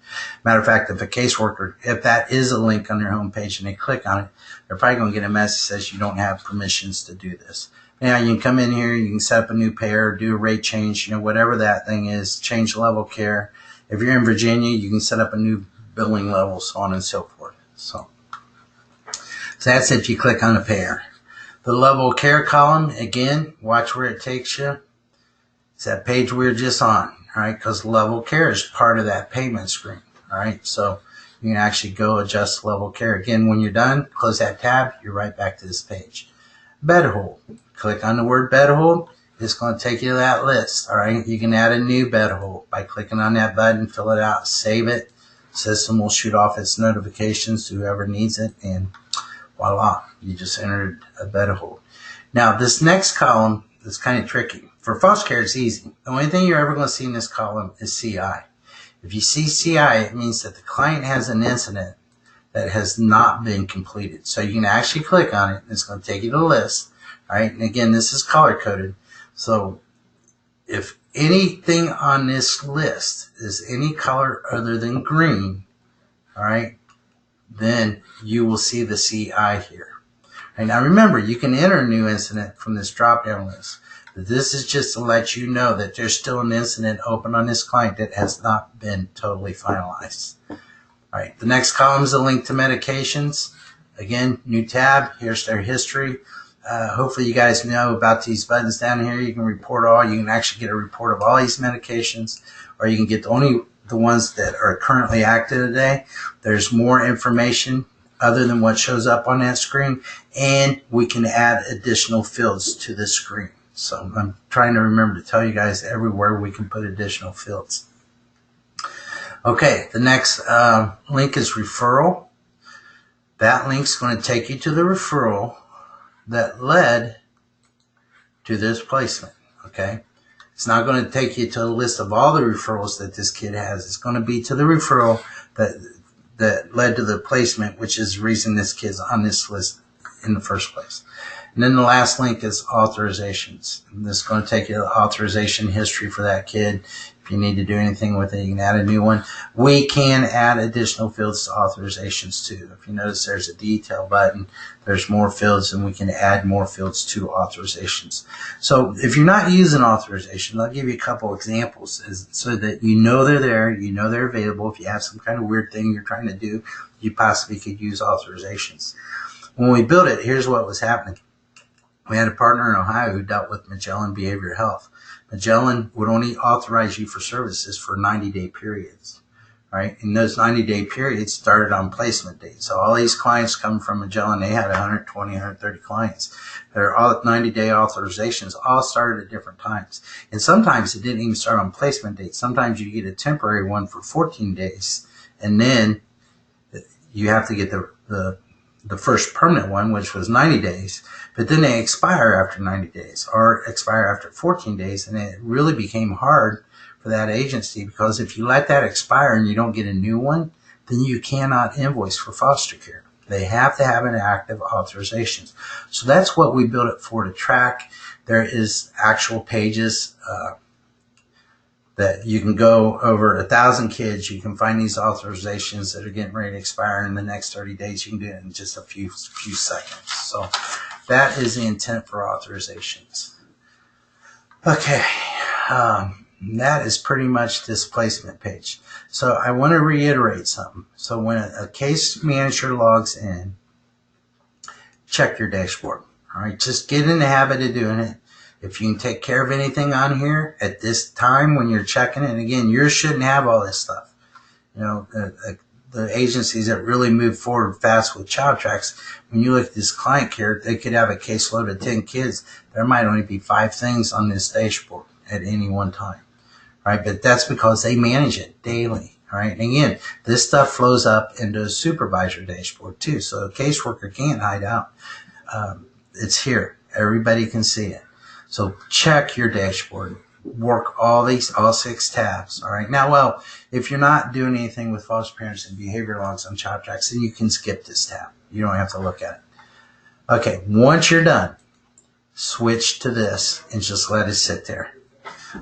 Matter of fact, if a caseworker, if that is a link on their homepage and they click on it, they're probably going to get a message that says you don't have permissions to do this. Now you can come in here, you can set up a new payer, do a rate change, whatever that thing is, change level of care. If you're in Virginia, you can set up a new billing level, so on and so forth. So that's if you click on a payer. The level of care column, again, watch where it takes you. It's that page we were just on, all right, because level of care is part of that payment screen, all right? So you can actually go adjust level of care. Again, when you're done, close that tab, you're right back to this page. Bed hold. Click on the word bed hold. It's going to take you to that list, all right? You can add a new bed hold by clicking on that button, fill it out, save it. System will shoot off its notifications to whoever needs it, and voila, you just entered a bed hold. Now, this next column is kind of tricky. For foster care, it's easy. The only thing you're ever going to see in this column is CI. If you see CI, it means that the client has an incident that has not been completed. So you can actually click on it, and it's going to take you to the list. All right, and again, this is color-coded. So if anything on this list is any color other than green, all right, then you will see the CI here. And now remember, you can enter a new incident from this drop-down list. But this is just to let you know that there's still an incident open on this client that has not been totally finalized. All right, the next column is a link to medications. Again, new tab, here's their history. Hopefully you guys know about these buttons down here. You can report all. You can actually get a report of all these medications, or you can get only the ones that are currently active today. There's more information other than what shows up on that screen, and we can add additional fields to this screen. So I'm trying to remember to tell you guys everywhere we can put additional fields. Okay, the next link is referral. That link's going to take you to the referral that led to this placement, okay? It's not going to take you to a list of all the referrals that this kid has. It's going to be to the referral that led to the placement, which is the reason this kid's on this list in the first place. And then the last link is authorizations. And this is going to take you to the authorization history for that kid. If you need to do anything with it, you can add a new one. We can add additional fields to authorizations too. If you notice there's a detail button, there's more fields, and we can add more fields to authorizations. So if you're not using authorizations, I'll give you a couple examples so that you know they're there, you know they're available. If you have some kind of weird thing you're trying to do, you possibly could use authorizations. When we built it, here's what was happening. We had a partner in Ohio who dealt with Magellan Behavioral Health. Magellan would only authorize you for services for 90-day periods, right? And those 90-day periods started on placement date. So all these clients come from Magellan, they had 120, 130 clients. Their all 90-day authorizations all started at different times. And sometimes it didn't even start on placement date. Sometimes you get a temporary one for 14 days, and then you have to get the first permanent one, which was 90 days, but then they expire after 90 days or expire after 14 days. And it really became hard for that agency, because if you let that expire and you don't get a new one, then you cannot invoice for foster care. They have to have an active authorizations. So that's what we built it for, to track. There is actual pages that you can go over 1,000 kids. You can find these authorizations that are getting ready to expire in the next 30 days. You can do it in just a few seconds. So that is the intent for authorizations. Okay, that is pretty much this placement page. So I want to reiterate something. So when a case manager logs in, check your dashboard. All right, just get in the habit of doing it. If you can take care of anything on here at this time when you're checking it, and again, yours shouldn't have all this stuff. You know, the agencies that really move forward fast with ChildTrax, when you look at this client care, they could have a caseload of 10 kids. There might only be 5 things on this dashboard at any one time, right? But that's because they manage it daily, right? And again, this stuff flows up into a supervisor dashboard too, so a caseworker can't hide out. It's here. Everybody can see it. So check your dashboard, work all 6 tabs, all right? Now, well, if you're not doing anything with foster parents and behavior logs on ChildTrax, then you can skip this tab, You don't have to look at it. Okay, once you're done, switch to this and just let it sit there.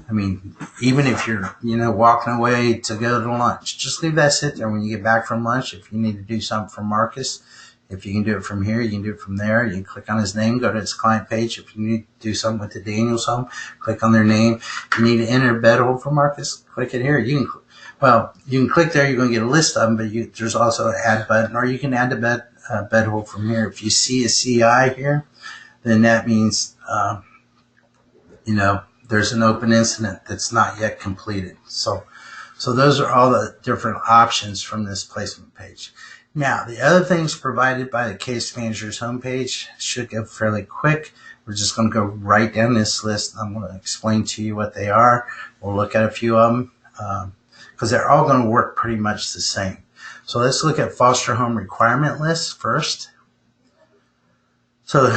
I mean, even if you're, walking away to go to lunch, just leave that sit there. When you get back from lunch, if you need to do something for Marcus, if you can do it from here, you can do it from there. You can click on his name, go to his client page. If you need to do something with the Daniels home, click on their name. If you need to enter a bed hold for Marcus, click it here. You can click there. You're going to get a list of them, but there's also an add button, or you can add the bed hold from here. If you see a CI here, then that means, there's an open incident that's not yet completed. So those are all the different options from this placement page. Now, the other things provided by the case manager's homepage should go fairly quick. We're just going to go right down this list. I'm going to explain to you what they are. We'll look at a few of them because they're all going to work pretty much the same. So let's look at foster home requirement list first. So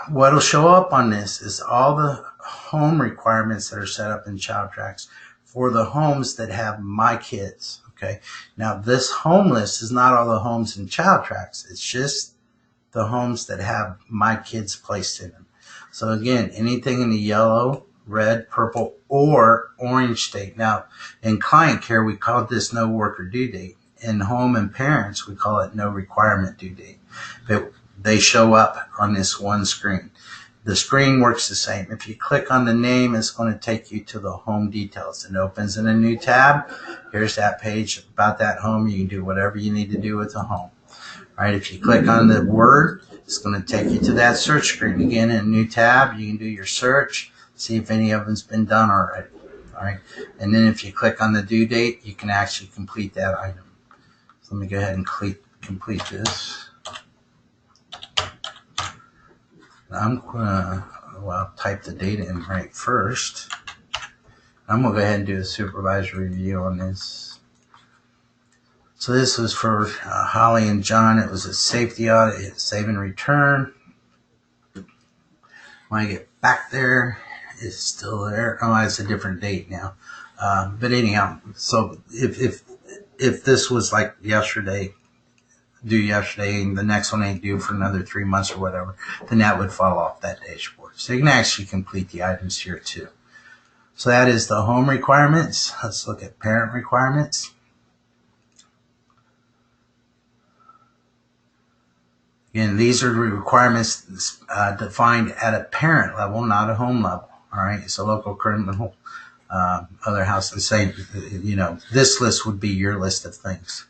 what will show up on this is all the home requirements that are set up in ChildTrax for the homes that have my kids. Okay. Now this home list is not all the homes in ChildTrax. It's just the homes that have my kids placed in them. So again, anything in the yellow, red, purple, or orange state. Now in client care, we call this no worker due date. In home and parents, we call it no requirement due date. But they show up on this one screen. The screen works the same. If you click on the name, it's going to take you to the home details. It opens in a new tab. Here's that page about that home. You can do whatever you need to do with the home. All right, if you click on the word, it's going to take you to that search screen. Again, in a new tab, you can do your search, see if any of them's been done already. All right, and then if you click on the due date, you can actually complete that item. So let me go ahead and complete this. I'm going to type the data in right first. I'm going to go ahead and do a supervisory review on this. So this was for Holly and John. It was a safety audit, save and return. When I get back there, it's still there. Oh, it's a different date now. But anyhow, so if this was like due yesterday, and the next one ain't due for another 3 months or whatever, then that would fall off that dashboard. So you can actually complete the items here too. So that is the home requirements. Let's look at parent requirements. Again, these are the requirements defined at a parent level, not a home level. All right, it's a local criminal other house and say, this list would be your list of things.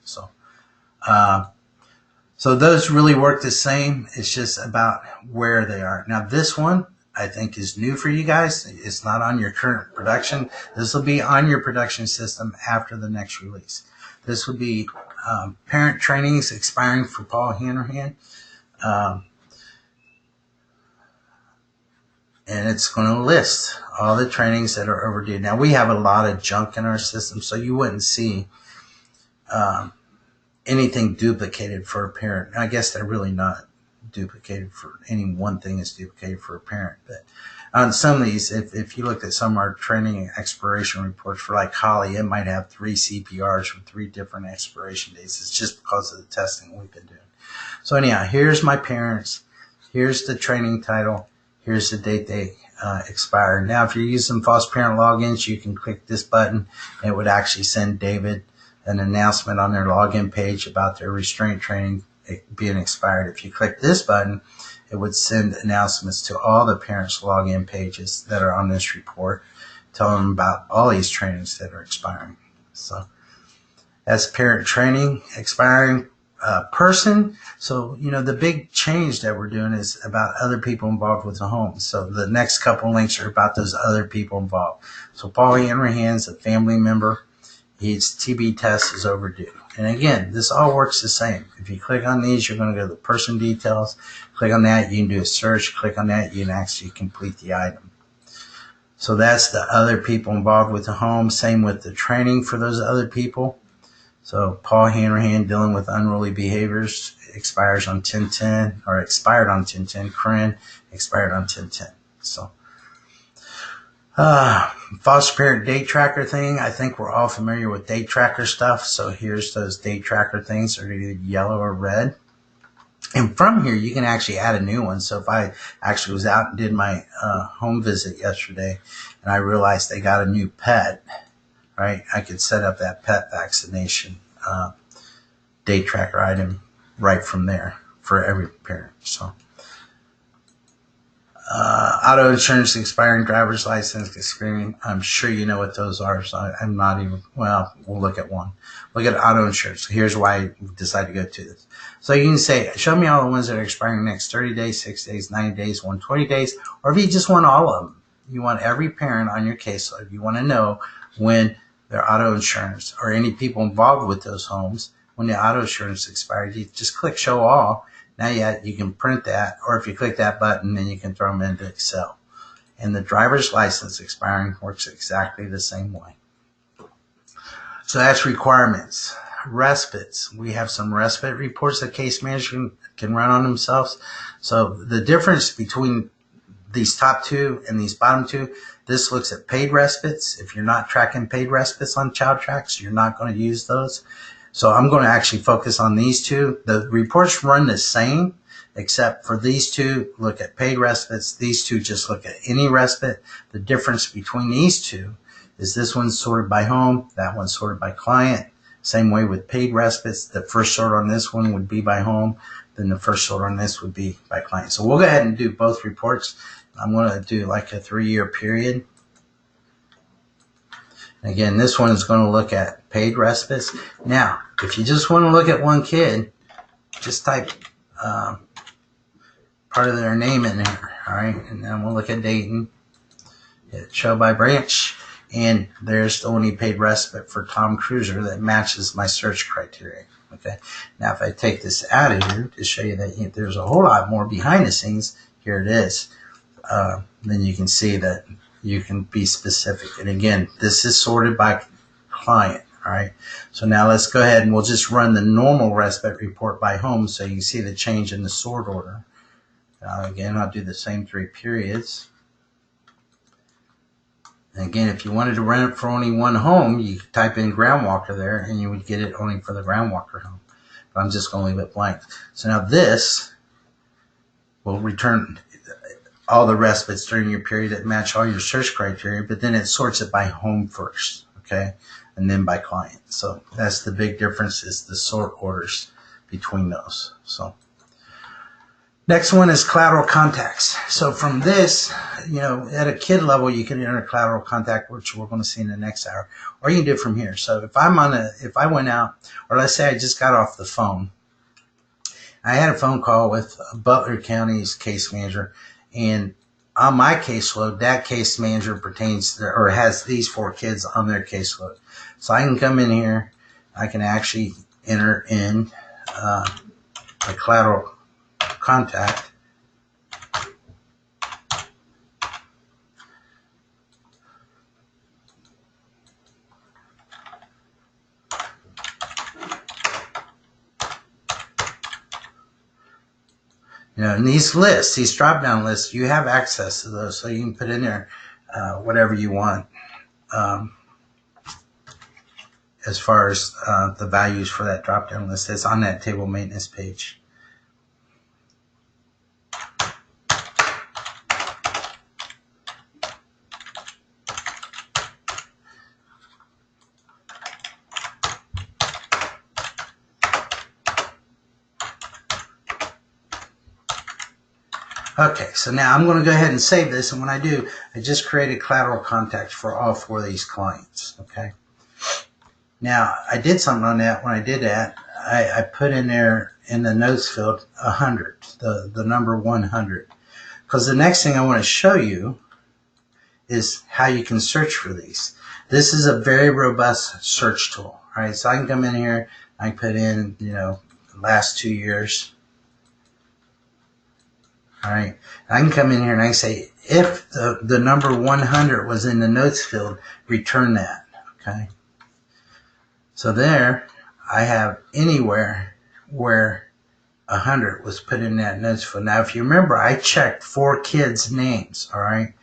So those really work the same. It's just about where they are. Now this one I think is new for you guys. It's not on your current production. This will be on your production system after the next release. This would be parent trainings expiring for Paul Hanrahan. And it's going to list all the trainings that are overdue. Now we have a lot of junk in our system, so you wouldn't see anything duplicated for a parent. I guess they're really not duplicated for any one thing is duplicated for a parent. But on some of these, if you look at some of our training expiration reports for like Holly, it might have 3 CPRs from 3 different expiration dates. It's just because of the testing we've been doing. So anyhow, here's my parents. Here's the training title. Here's the date they expire. Now, if you're using false parent logins, you can click this button. And it would actually send David an announcement on their login page about their restraint training being expired. If you click this button, it would send announcements to all the parents' login pages that are on this report, telling them about all these trainings that are expiring. So that's parent training expiring person. So, the big change that we're doing is about other people involved with the home. So the next couple links are about those other people involved. So Paul Hanrahan's a family member. His TB test is overdue. And again, this all works the same. If you click on these, you're going to go to the person details. Click on that, you can do a search. Click on that, you can actually complete the item. So that's the other people involved with the home. Same with the training for those other people. So Paul Hanrahan dealing with unruly behaviors expires on 10/10, or expired on 10/10. Corinne expired on 10/10. So foster parent date tracker thing. I think we're all familiar with date tracker stuff. So here's those date tracker things. They're either yellow or red. And from here, you can actually add a new one. So if I actually was out and did my home visit yesterday and I realized they got a new pet, right, I could set up that pet vaccination day tracker item right from there for every parent. So auto insurance expiring, driver's license expiring. I'm sure you know what those are. So I'm not even, well, we'll look at one. Look at auto insurance. So here's why I decided to go to this. So you can say, show me all the ones that are expiring the next 30 days, 6 days, 90 days, 120 days, or if you just want all of them. You want every parent on your caseload. You want to know when their auto insurance or any people involved with those homes, when the auto insurance expired, you just click show all. Now you can print that, or if you click that button, then you can throw them into Excel. And the driver's license expiring works exactly the same way. So that's requirements. Respites. We have some respite reports that case managers can run on themselves. So the difference between these top two and these bottom two, this looks at paid respites. If you're not tracking paid respites on ChildTrax, you're not going to use those. So I'm going to actually focus on these two. The reports run the same, except for these two look at paid respites. These two just look at any respite. The difference between these two is this one's sorted by home, that one's sorted by client. Same way with paid respites. The first sort on this one would be by home, then the first sort on this would be by client. So we'll go ahead and do both reports. I'm going to do like a 3-year period. Again, this one is going to look at paid respites. Now, if you just want to look at one kid, just type part of their name in there, all right? And then we'll look at Dayton, hit show by branch, and there's the only paid respite for Tom Cruiser that matches my search criteria, okay? Now, if I take this out of here to show you that there's a whole lot more behind the scenes, here it is. Then you can see that you can be specific. And again, this is sorted by client, all right? So now let's go ahead and we'll just run the normal respite report by home so you can see the change in the sort order. Again, I'll do the same 3 periods. And again, if you wanted to run it for only one home, you could type in ground walker there and you would get it only for the ground walker home. But I'm just going to leave it blank. So now this will return all the respites during your period that match all your search criteria, but then it sorts it by home first, okay, and then by client. So that's the big difference, is the sort orders between those. So next one is collateral contacts. So from this, you know, at a kid level, you can enter collateral contact, which we're going to see in the next hour, or you can do it from here. So if I went out, or let's say I just got off the phone, I had a phone call with Butler County's case manager. And on my caseload, that case manager pertains to, or has these 4 kids on their caseload. So I can come in here, I can actually enter in a collateral contact. You know, in these lists, these drop-down lists, you have access to those, so you can put in there whatever you want as far as the values for that drop-down list. It's on that table maintenance page. Okay, so now I'm going to go ahead and save this, and when I do, I just created collateral contacts for all 4 of these clients, okay? Now, I did something on that. When I did that, I put in there in the notes field 100, the number 100, because the next thing I want to show you is how you can search for these. This is a very robust search tool, all right? So I can come in here, I can put in, you know, the last 2 years. All right, I can come in here and I can say, if the number 100 was in the notes field, return that, okay? So there, I have anywhere where 100 was put in that notes field. Now, if you remember, I checked 4 kids' names, all right?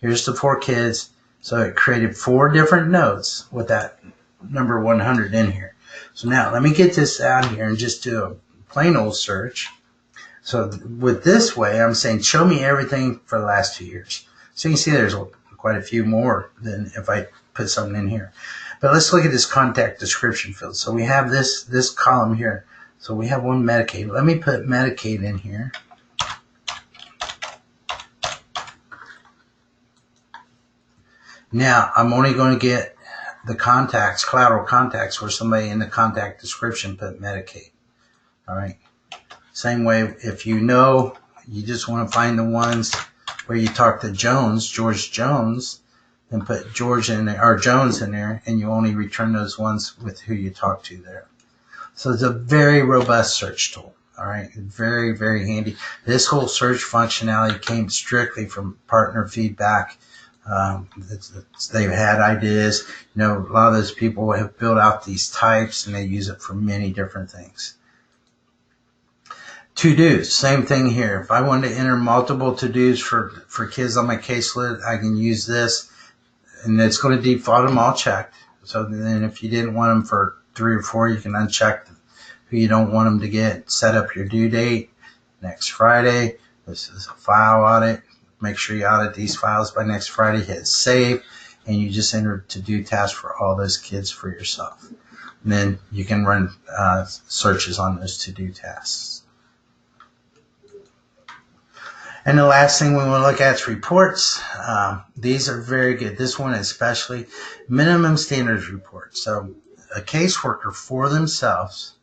Here's the 4 kids. So it created 4 different notes with that number 100 in here. So now, let me get this out here and just do a plain old search. So with this way, I'm saying show me everything for the last 2 years. So you can see there's quite a few more than if I put something in here. But let's look at this contact description field. So we have this column here. So we have one Medicaid. Let me put Medicaid in here. Now I'm only going to get the contacts, collateral contacts, where somebody in the contact description put Medicaid. All right. Same way, if you know you just want to find the ones where you talk to Jones, George Jones, then put George in there, or Jones in there, and you only return those ones with who you talk to there. So it's a very robust search tool. All right, very, very handy. This whole search functionality came strictly from partner feedback. They've had ideas. You know, a lot of those people have built out these types, and they use it for many different things. To-dos, same thing here. If I want to enter multiple to-dos for kids on my caseload, I can use this, and it's going to default them all checked. So then if you didn't want them for 3 or 4, you can uncheck who you don't want them to get. Set up your due date next Friday. This is a file audit. Make sure you audit these files by next Friday. Hit save, and you just enter to-do tasks for all those kids for yourself. And then you can run searches on those to-do tasks. And the last thing we want to look at is reports. These are very good. This one especially, minimum standards report. So a caseworker for themselves,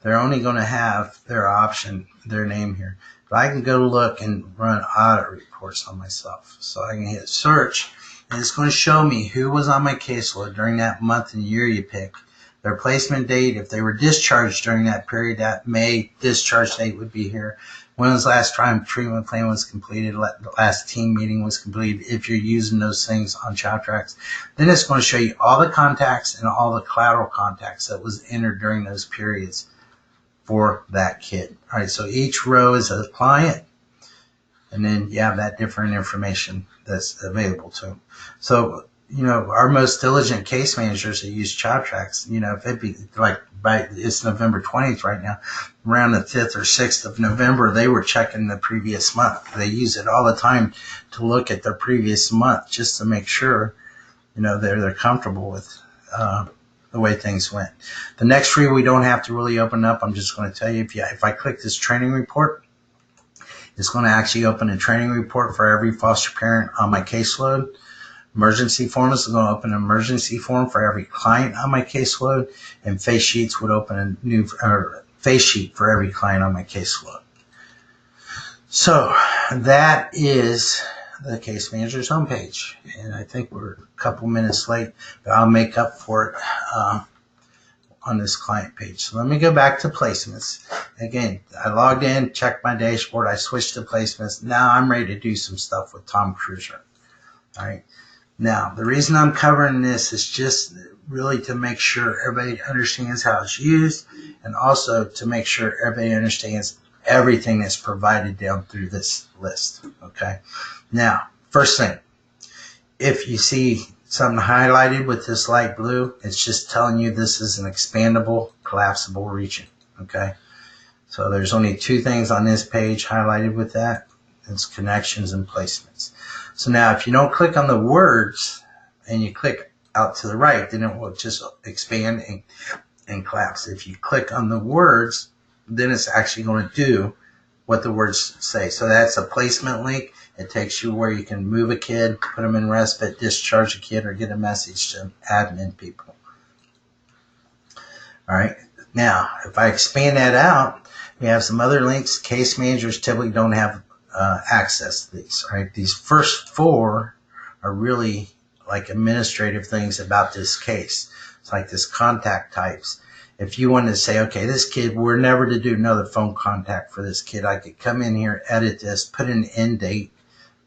they're only going to have their option, their name here. But I can go look and run audit reports on myself. So I can hit search, and it's going to show me who was on my caseload during that month and year you pick. Their placement date, if they were discharged during that period, that May discharge date would be here. When was the last time treatment plan was completed, the last team meeting was completed, if you're using those things on ChildTrax. Then it's going to show you all the contacts and all the collateral contacts that was entered during those periods for that kid. All right, so each row is a client, and then you have that different information that's available to them. So, you know, our most diligent case managers that use ChildTrax, you know, if it'd be like it's November 20th right now, around the 5th or 6th of November, they were checking the previous month. They use it all the time to look at their previous month just to make sure, you know, they're comfortable with the way things went. The next three we don't have to really open up. I'm just going to tell you, if I click this training report, it's going to actually open a training report for every foster parent on my caseload. Emergency form is going to open an emergency form for every client on my caseload, and face sheets would open a new face sheet for every client on my caseload. So that is the case manager's homepage, and I think we're a couple minutes late, but I'll make up for it on this client page. So let me go back to placements. Again, I logged in, checked my dashboard, I switched to placements. Now I'm ready to do some stuff with Tom Cruiser. All right. Now, the reason I'm covering this is just really to make sure everybody understands how it's used, and also to make sure everybody understands everything that's provided down through this list. Okay. Now, first thing, if you see something highlighted with this light blue, it's just telling you this is an expandable, collapsible region. Okay. So there's only 2 things on this page highlighted with that. It's connections and placements. So now if you don't click on the words and you click out to the right, then it will just expand and collapse. If you click on the words, then it's actually going to do what the words say. So that's a placement link. It takes you where you can move a kid, put them in respite, discharge a kid, or get a message to admin people. All right. Now, if I expand that out, we have some other links. Case managers typically don't have access to these. Right? These first 4 are really like administrative things about this case. It's like this contact types. If you wanted to say, okay, this kid, we're never to do another phone contact for this kid, I could come in here, edit this, put an end date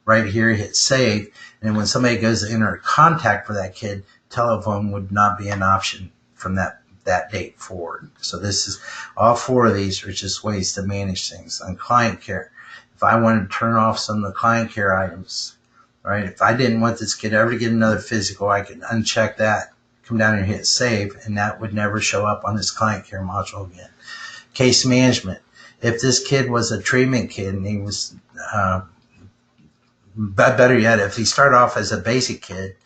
right here, hit save, and when somebody goes to enter a contact for that kid, telephone would not be an option from that date forward. So this is all 4 of these are just ways to manage things. On client care, if I wanted to turn off some of the client care items, right? If I didn't want this kid ever to get another physical, I could uncheck that, come down and hit save, and that would never show up on this client care module again. Case management. if this kid was a treatment kid and he was, but better yet, if he started off as a basic kid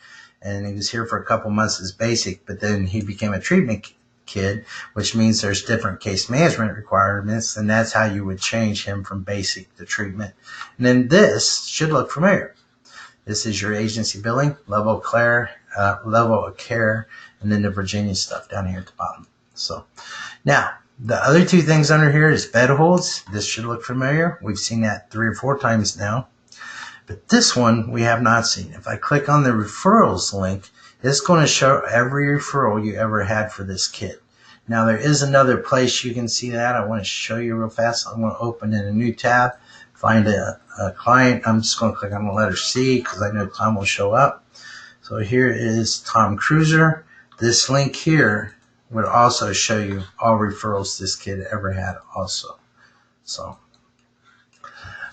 and he was here for a couple months as basic, but then he became a treatment kid, which means there's different case management requirements, and that's how you would change him from basic to treatment. And then this should look familiar. This is your agency billing, level of care, and then the Virginia stuff down here at the bottom. So now the other two things under here is bed holds. This should look familiar. We've seen that 3 or 4 times now. But this one we have not seen. If I click on the referrals link, it's going to show every referral you ever had for this kid. Now there is another place you can see that. I want to show you real fast. I'm going to open in a new tab, find a client. I'm just going to click on the letter C because I know Tom will show up. So here is Tom Cruiser. This link here would also show you all referrals this kid ever had also. So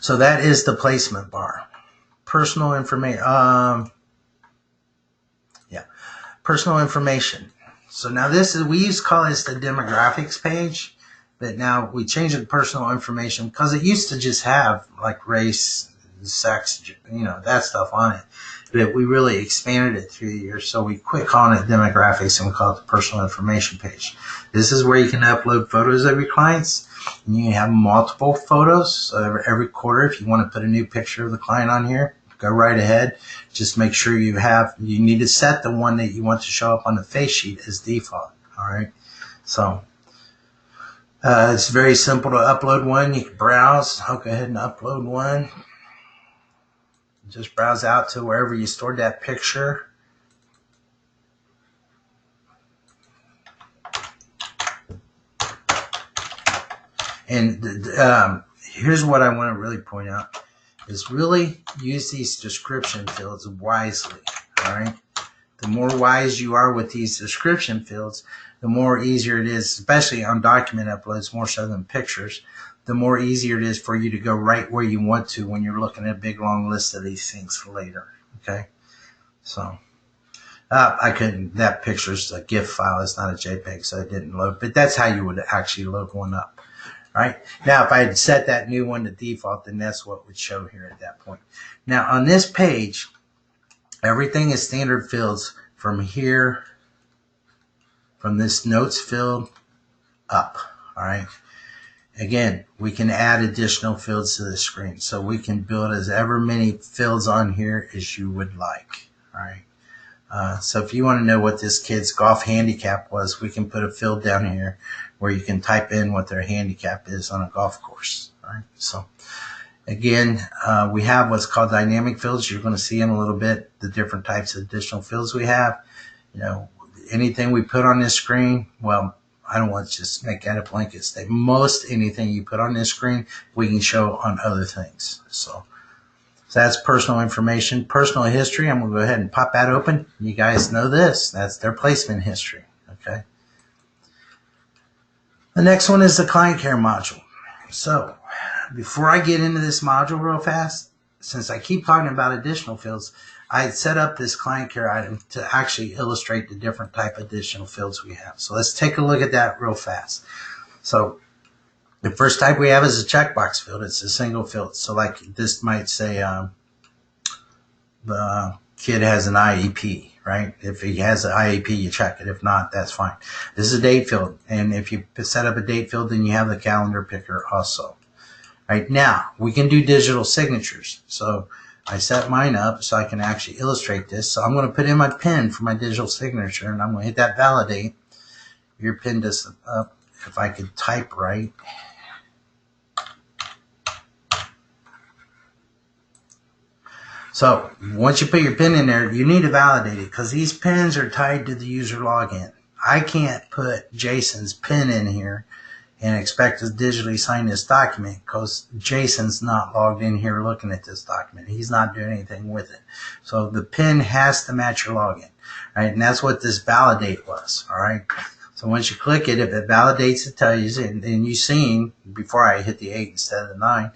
that is the placement bar. Personal information. Personal information. So now this is, we used to call this the demographics page, but now we changed it to personal information because it used to just have like race, sex, that stuff on it. But we really expanded it through the years, so we quit calling it demographics and we call it the personal information page. This is where you can upload photos of your clients, and you can have multiple photos. So every quarter, if you want to put a new picture of the client on here, go right ahead. Just make sure you need to set the one that you want to show up on the face sheet as default. All right. So it's very simple to upload one. You can browse. I'll go ahead and upload one. Just browse out to wherever you stored that picture. And here's what I want to really point out is really use these description fields wisely. All right. The more wise you are with these description fields, the more easier it is, especially on document uploads, more so than pictures, the more easier it is for you to go right where you want to when you're looking at a big long list of these things later. Okay. So I couldn't, that picture's a GIF file. It's not a JPEG, so it didn't load, but that's how you would actually load one up. Right. Now, if I had set that new one to default, then that's what would show here at that point. Now, on this page, everything is standard fields from here, from this notes field up. All right. Again, we can add additional fields to the screen. So we can build as ever many fields on here as you would like. All right. So if you want to know what this kid's golf handicap was, we can put a field down here where you can type in what their handicap is on a golf course. All right. So again, we have what's called dynamic fields. You're going to see in a little bit the different types of additional fields we have. Anything we put on this screen, well, I don't want to just make that a blanket statement. Most anything you put on this screen, we can show on other things. So that's personal information. Personal history, I'm going to go ahead and pop that open. You guys know this. That's their placement history. Okay. The next one is the client care module. So before I get into this module real fast, since I keep talking about additional fields, I set up this client care item to actually illustrate the different type of additional fields we have. So let's take a look at that real fast. So the first type we have is a checkbox field. It's a single field. So like this might say the kid has an IEP, right? If he has an IEP, you check it. If not, that's fine. This is a date field. And if you set up a date field, then you have the calendar picker also. Right now, we can do digital signatures. So I set mine up so I can actually illustrate this. So I'm going to put in my PIN for my digital signature, and I'm going to hit that validate. Your PIN does up. If I could type right. So once you put your PIN in there, you need to validate it because these PINs are tied to the user login. I can't put Jason's PIN in here and expect to digitally sign this document because Jason's not logged in here looking at this document. He's not doing anything with it. So the PIN has to match your login, right? And that's what this validate was, all right? So once you click it, if it validates, it tells you, and you've seen before I hit the 8 instead of the 9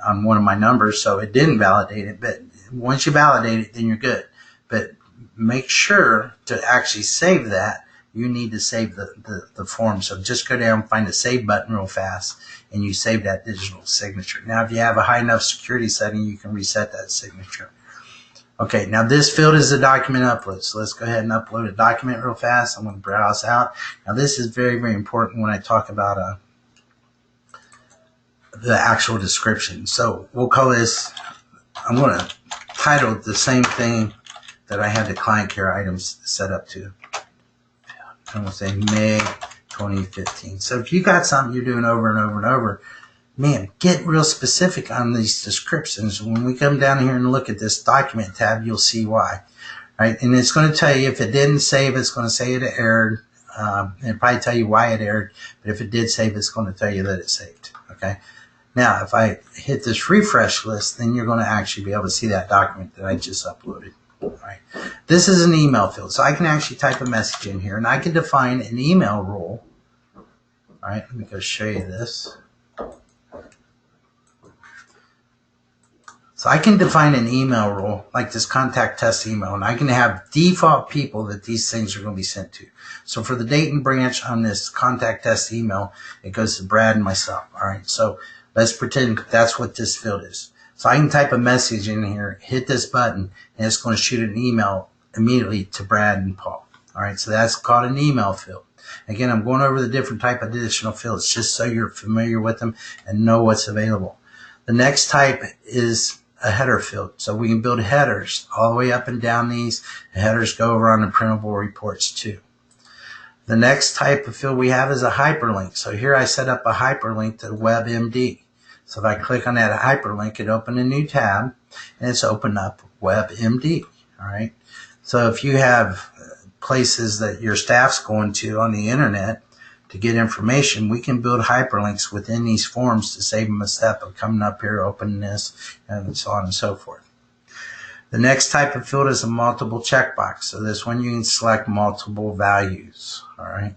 on one of my numbers, so it didn't validate it, but once you validate it, then you're good. But make sure to actually save that you need to save the form. So just go down and find the save button real fast, and you save that digital signature. Now, if you have a high enough security setting, you can reset that signature. Okay, now this field is a document upload. So let's go ahead and upload a document real fast. I'm going to browse out. Now this is very, very important when I talk about the actual description. So we'll call this, I'm going to title it the same thing that I had the client care items set up to. I'm going to say May 2015. So if you got something you're doing over and over and over, man, get real specific on these descriptions. When we come down here and look at this document tab, you'll see why. Right? And it's going to tell you if it didn't save, it's going to say it erred. It'll probably tell you why it erred. But if it did save, it's going to tell you that it saved. Okay. Now, if I hit this refresh list, then you're going to actually be able to see that document that I just uploaded. All right. This is an email field. So I can actually type a message in here, and I can define an email rule. All right. Let me go show you this. So I can define an email rule like this contact test email, and I can have default people that these things are going to be sent to. So for the Dayton branch on this contact test email, it goes to Brad and myself. All right. So let's pretend that's what this field is. So I can type a message in here, hit this button, and it's going to shoot an email immediately to Brad and Paul. All right. So that's called an email field. Again, I'm going over the different type of additional fields just so you're familiar with them and know what's available. The next type is a header field. So we can build headers all the way up and down these. The headers go over on the printable reports too. The next type of field we have is a hyperlink. So here I set up a hyperlink to WebMD. So if I click on that hyperlink, it opens a new tab, and it's opened up WebMD. All right. So if you have places that your staff's going to on the internet to get information, we can build hyperlinks within these forms to save them a step of coming up here, opening this, and so on and so forth. The next type of field is a multiple checkbox. So this one you can select multiple values. All right.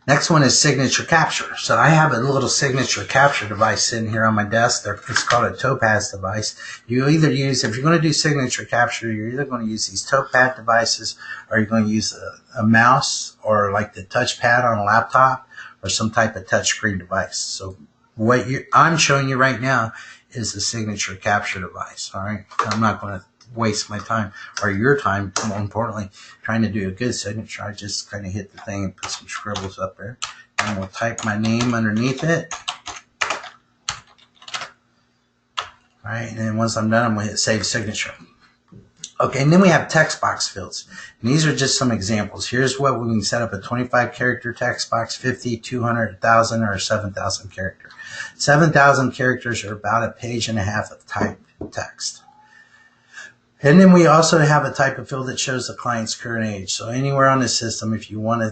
Next one is signature capture. So I have a little signature capture device sitting here on my desk. It's called a Topaz device. You either use, if you're going to do signature capture, you're either going to use these Topaz devices, or you're going to use a mouse, or like the touchpad on a laptop, or some type of touchscreen device. So what I'm showing you right now is a signature capture device. All right. I'm not going to waste my time, or your time, more importantly, trying to do a good signature. I just kind of hit the thing and put some scribbles up there, and we'll type my name underneath it. All right, and then once I'm done, I'm going to hit save signature. Okay, and then we have text box fields, and these are just some examples. Here's what we can set up: a 25 character text box, 50, 200, 1,000, or 7,000 character. 7,000 characters are about a page and a half of typed text. And then we also have a type of field that shows the client's current age. So anywhere on the system, if you want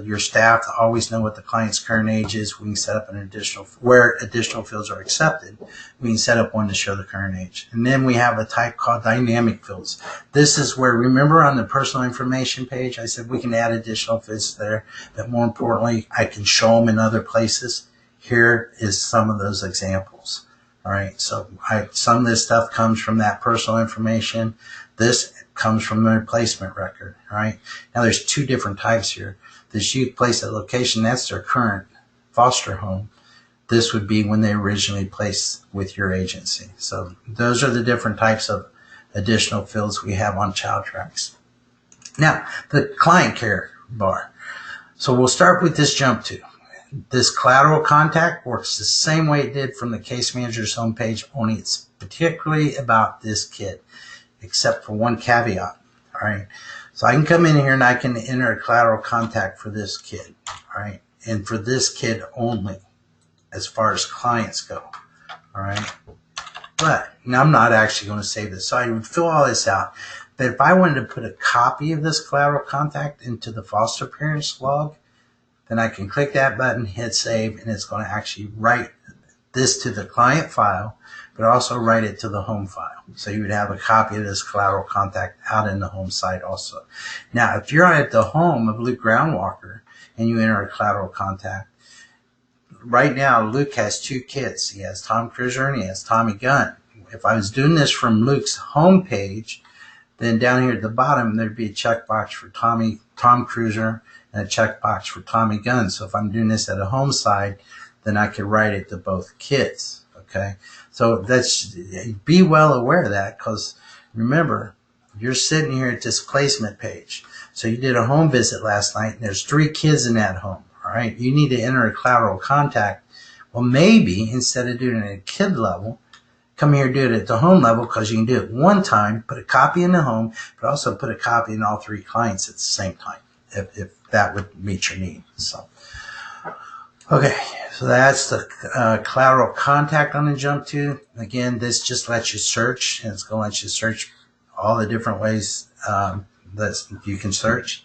your staff to always know what the client's current age is, we can set up an additional, where additional fields are accepted, we can set up one to show the current age. And then we have a type called dynamic fields. This is where, remember on the personal information page, I said we can add additional fields there, but more importantly, I can show them in other places. Here is some of those examples. All right, so some of this stuff comes from that personal information. This comes from the replacement record. All right, now there's two different types here. This youth place at location, that's their current foster home. This would be when they originally placed with your agency. So those are the different types of additional fields we have on ChildTrax. Now, the client care bar. So we'll start with this jump to. This collateral contact works the same way it did from the case manager's homepage, only it's particularly about this kid, except for one caveat. All right. So I can come in here and I can enter a collateral contact for this kid. All right. And for this kid only, as far as clients go. All right. But now I'm not actually going to save this. So I would fill all this out. But if I wanted to put a copy of this collateral contact into the foster parents log, then I can click that button, hit save, and it's going to actually write this to the client file, but also write it to the home file. So you would have a copy of this collateral contact out in the home site also. Now, if you're at the home of Luke Groundwalker and you enter a collateral contact, right now Luke has two kids. He has Tom Cruiser and he has Tommy Gunn. If I was doing this from Luke's home page, then down here at the bottom, there'd be a checkbox for Tom Cruiser, and a checkbox for Tommy Gunn. So if I'm doing this at a home side, then I could write it to both kids. Okay, so be well aware of that, because remember, you're sitting here at this placement page. So you did a home visit last night, and there's 3 kids in that home. All right, you need to enter a collateral contact. Well, maybe instead of doing it at a kid level, come here and do it at the home level, because you can do it one time, put a copy in the home, but also put a copy in all 3 clients at the same time, if that would meet your need. So, okay, so that's the collateral contact I'm going to jump to. Again, this just lets you search, and it's going to let you search all the different ways that you can search.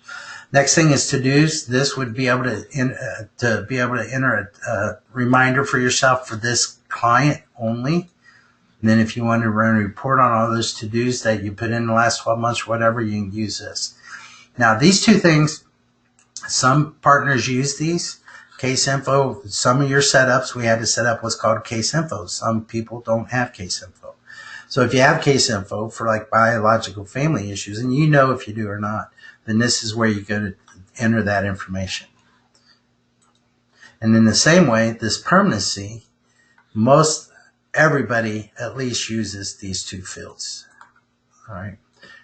Next thing is to-dos. This would be able to enter a reminder for yourself for this client only. And then if you want to run a report on all those to-dos that you put in the last 12 months or whatever, you can use this. Now, these 2 things, some partners use these. Case info, some of your setups, we had to set up what's called case info. Some people don't have case info. So if you have case info for like biological family issues, and you know if you do or not, then this is where you go to enter that information. And in the same way, this permanency, everybody at least uses these 2 fields. All right.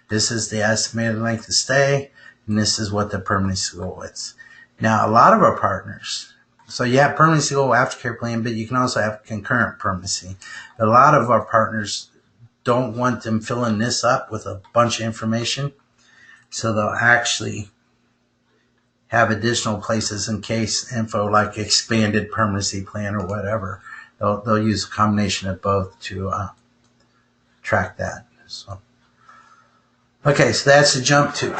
This is the estimated length of stay, and this is what the permanency goal is. Now, a lot of our partners, so you have permanency goal, aftercare plan, but you can also have concurrent permanency. A lot of our partners don't want them filling this up with a bunch of information, so they'll actually have additional places in case info, like expanded permanency plan or whatever. They'll use a combination of both to track that. So, okay, so that's the jump to.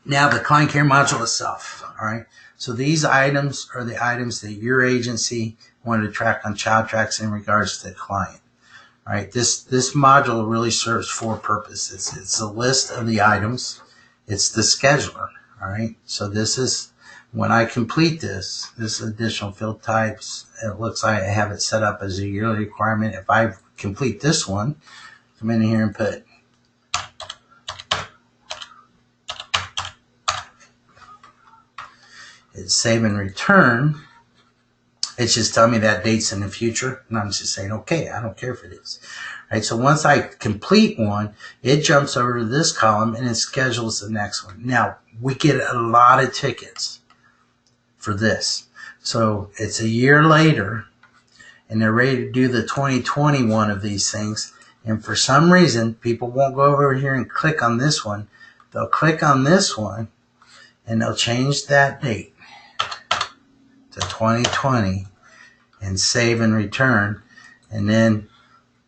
Now the client care module itself. All right. So these items are the items that your agency wanted to track on ChildTrax in regards to the client. All right. This module really serves 4 purposes. It's a list of the items. It's the scheduler. All right. So this is when I complete this additional field types. It looks like I have it set up as a yearly requirement. If I complete this one, come in here and put it's save and return. It's just telling me that date's in the future, and I'm just saying, okay, I don't care for this. Right, so once I complete one, it jumps over to this column and it schedules the next one. Now, we get a lot of tickets for this. So it's a year later, and they're ready to do the 2021 of these things. And for some reason, people won't go over here and click on this one. They'll click on this one, and they'll change that date to 2020 and save and return. And then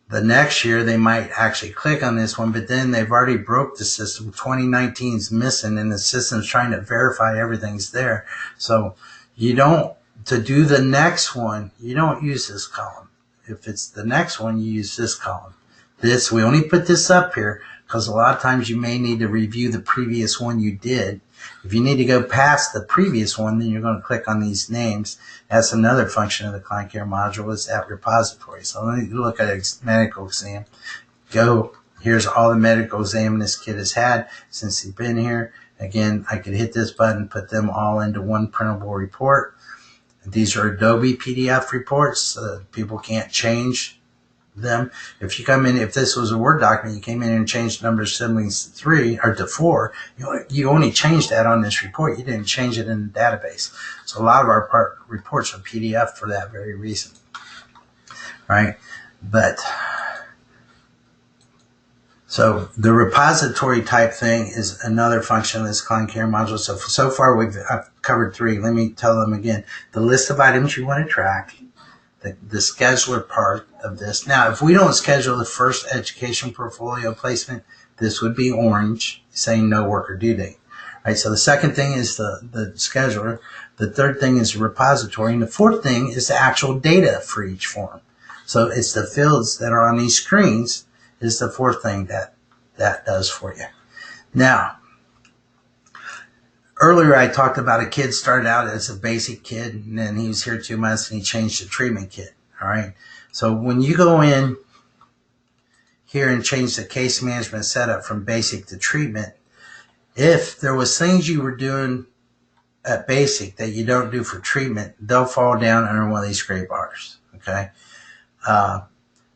the next year they might actually click on this one, but then they've already broke the system. 2019 is missing, and the system's trying to verify everything's there. So to do the next one, you don't use this column. If it's the next one, you use this column. We only put this up here because a lot of times you may need to review the previous one you did. If you need to go past the previous one, then you're going to click on these names. That's another function of the client care module, is that repository. So let me look at a medical exam. Here's all the medical exam this kid has had since he's been here. Again, I could hit this button, put them all into one printable report. These are Adobe PDF reports. People can't change them. If you come in, if this was a Word document, you came in and changed number of siblings to 3 or to 4, you only changed that on this report. You didn't change it in the database. So a lot of our reports are PDF for that very reason, right? But so the repository type thing is another function of this client care module. So far I've covered 3. Let me tell them again. The list of items you want to track, the scheduler part of this. Now, if we don't schedule the first education portfolio placement, this would be orange, saying no worker due date. Right, so the second thing is the scheduler. The third thing is the repository. And the fourth thing is the actual data for each form. So it's the fields that are on these screens is the fourth thing that does for you. Now, earlier I talked about a kid started out as a basic kid, and then he was here 2 months and he changed to treatment kid. All right. So when you go in here and change the case management setup from basic to treatment, if there was things you were doing at basic that you don't do for treatment, they'll fall down under one of these gray bars, okay?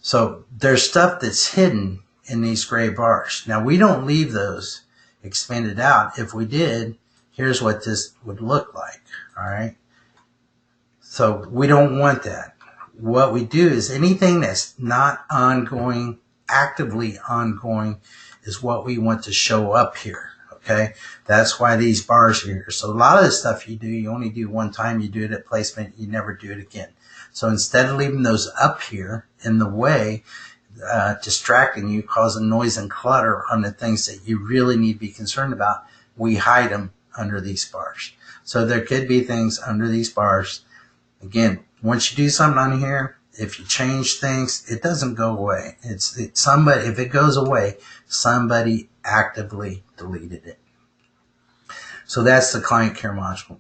So there's stuff that's hidden in these gray bars. Now, we don't leave those expanded out. If we did, here's what this would look like, all right? So we don't want that. What we do is anything that's not ongoing, actively ongoing, is what we want to show up here, okay? That's why these bars are here. So a lot of the stuff you do, you only do one time, you do it at placement, you never do it again. So instead of leaving those up here in the way, distracting you, causing noise and clutter on the things that you really need to be concerned about, we hide them under these bars. So there could be things under these bars. Again, once you do something on here, if you change things, it doesn't go away. It's somebody. If it goes away, somebody actively deleted it. So that's the client care module.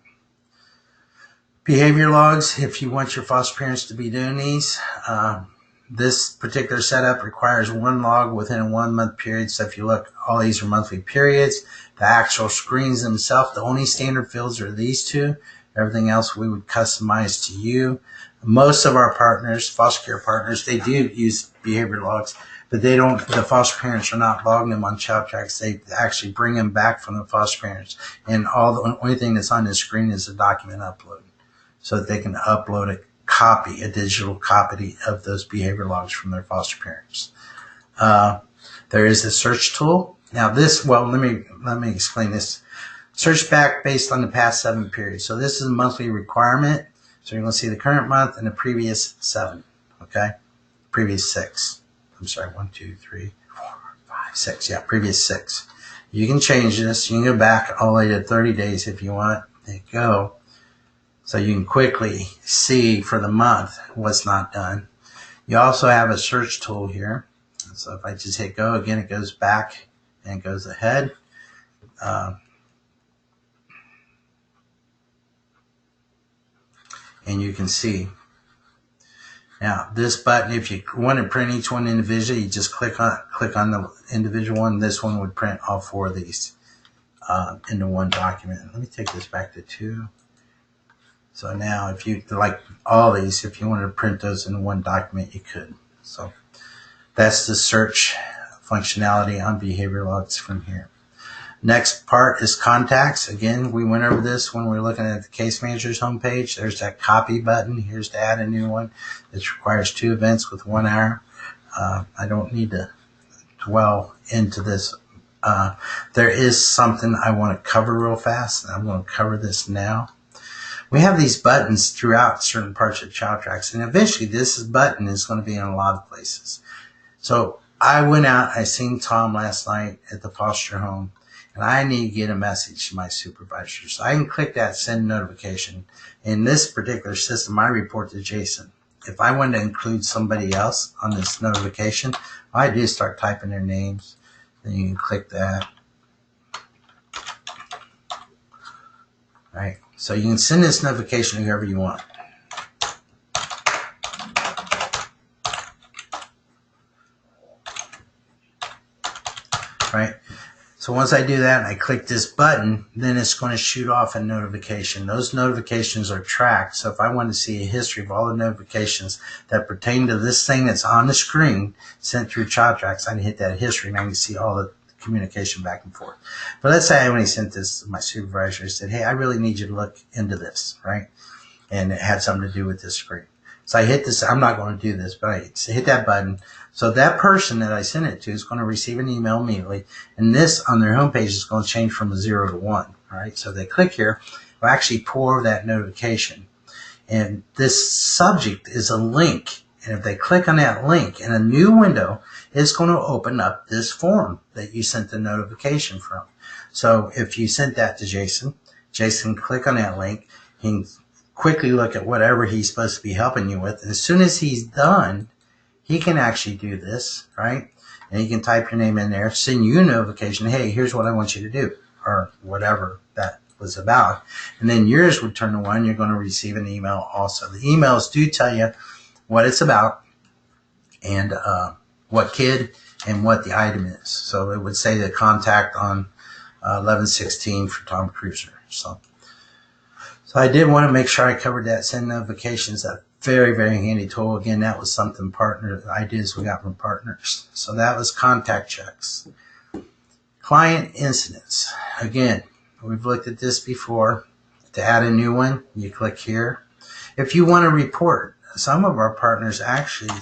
Behavior logs, if you want your foster parents to be doing these, this particular setup requires one log within a 1 month period. So if you look, all these are monthly periods. The actual screens themselves, the only standard fields are these two. Everything else we would customize to you. Most of our partners, foster care partners, they do use behavior logs, but they don't, the foster parents are not logging them on ChildTrax. They actually bring them back from the foster parents. And the only thing that's on the screen is a document upload, so that they can upload a digital copy of those behavior logs from their foster parents. There is a search tool. Now this, well, let me explain this. Search back based on the past 7 periods. So this is a monthly requirement. So you're going to see the current month and the previous 7, okay? Previous 6. I'm sorry, 1, 2, 3, 4, 5, 6. Yeah, previous 6. You can change this. You can go back all the way to 30 days if you want. There you go. So you can quickly see for the month what's not done. You also have a search tool here. So if I just hit go, again, it goes back and goes ahead. And you can see. Now, this button, if you want to print each one individually, you just click on the individual one. This one would print all 4 of these into one document. Let me take this back to 2. So now, if you like all these, if you wanted to print those in one document, you could. So that's the search functionality on behavior logs from here. Next part is contacts. Again, we went over this when we were looking at the case manager's homepage. There's that copy button. Here's to add a new one. This requires 2 events with 1 hour. I don't need to dwell into this. There is something I want to cover real fast, and I'm going to cover this now. We have these buttons throughout certain parts of ChildTrax, and eventually this button is going to be in a lot of places. So I went out, I seen Tom last night at the foster home, and I need to get a message to my supervisor. So I can click that send notification. In this particular system, I report to Jason. If I wanted to include somebody else on this notification, all I do is start typing their names. Then you can click that. Right. So you can send this notification to whoever you want. Right. So once I do that and I click this button, then it's going to shoot off a notification. Those notifications are tracked. So if I want to see a history of all the notifications that pertain to this thing that's on the screen sent through ChildTrax, I can hit that history and I can see all the communication back and forth. But let's say I only sent this to my supervisor and said, hey, I really need you to look into this, right? And it had something to do with this screen. So I hit this. I'm not going to do this, but I hit that button. So that person that I sent it to is going to receive an email immediately. And this on their homepage is going to change from a 0 to 1. All right. So they click here. Will actually pour over that notification. And this subject is a link. And if they click on that link in a new window, it's going to open up this form that you sent the notification from. So if you sent that to Jason, Jason can click on that link. He can quickly look at whatever he's supposed to be helping you with. And as soon as he's done, he can actually do this, right? And he can type your name in there, send you a notification, hey, here's what I want you to do, or whatever that was about. And then yours would turn to 1. You're going to receive an email also. The emails do tell you what it's about and what kid and what the item is. So it would say the contact on 11/16 for Tom Cruiser. So I did want to make sure I covered that. Send notifications. That very, very handy tool. Again, that was something ideas we got from partners. So that was contact checks. Client incidents. Again, we've looked at this before. To add a new one, you click here. If you want to report, some of our partners actually,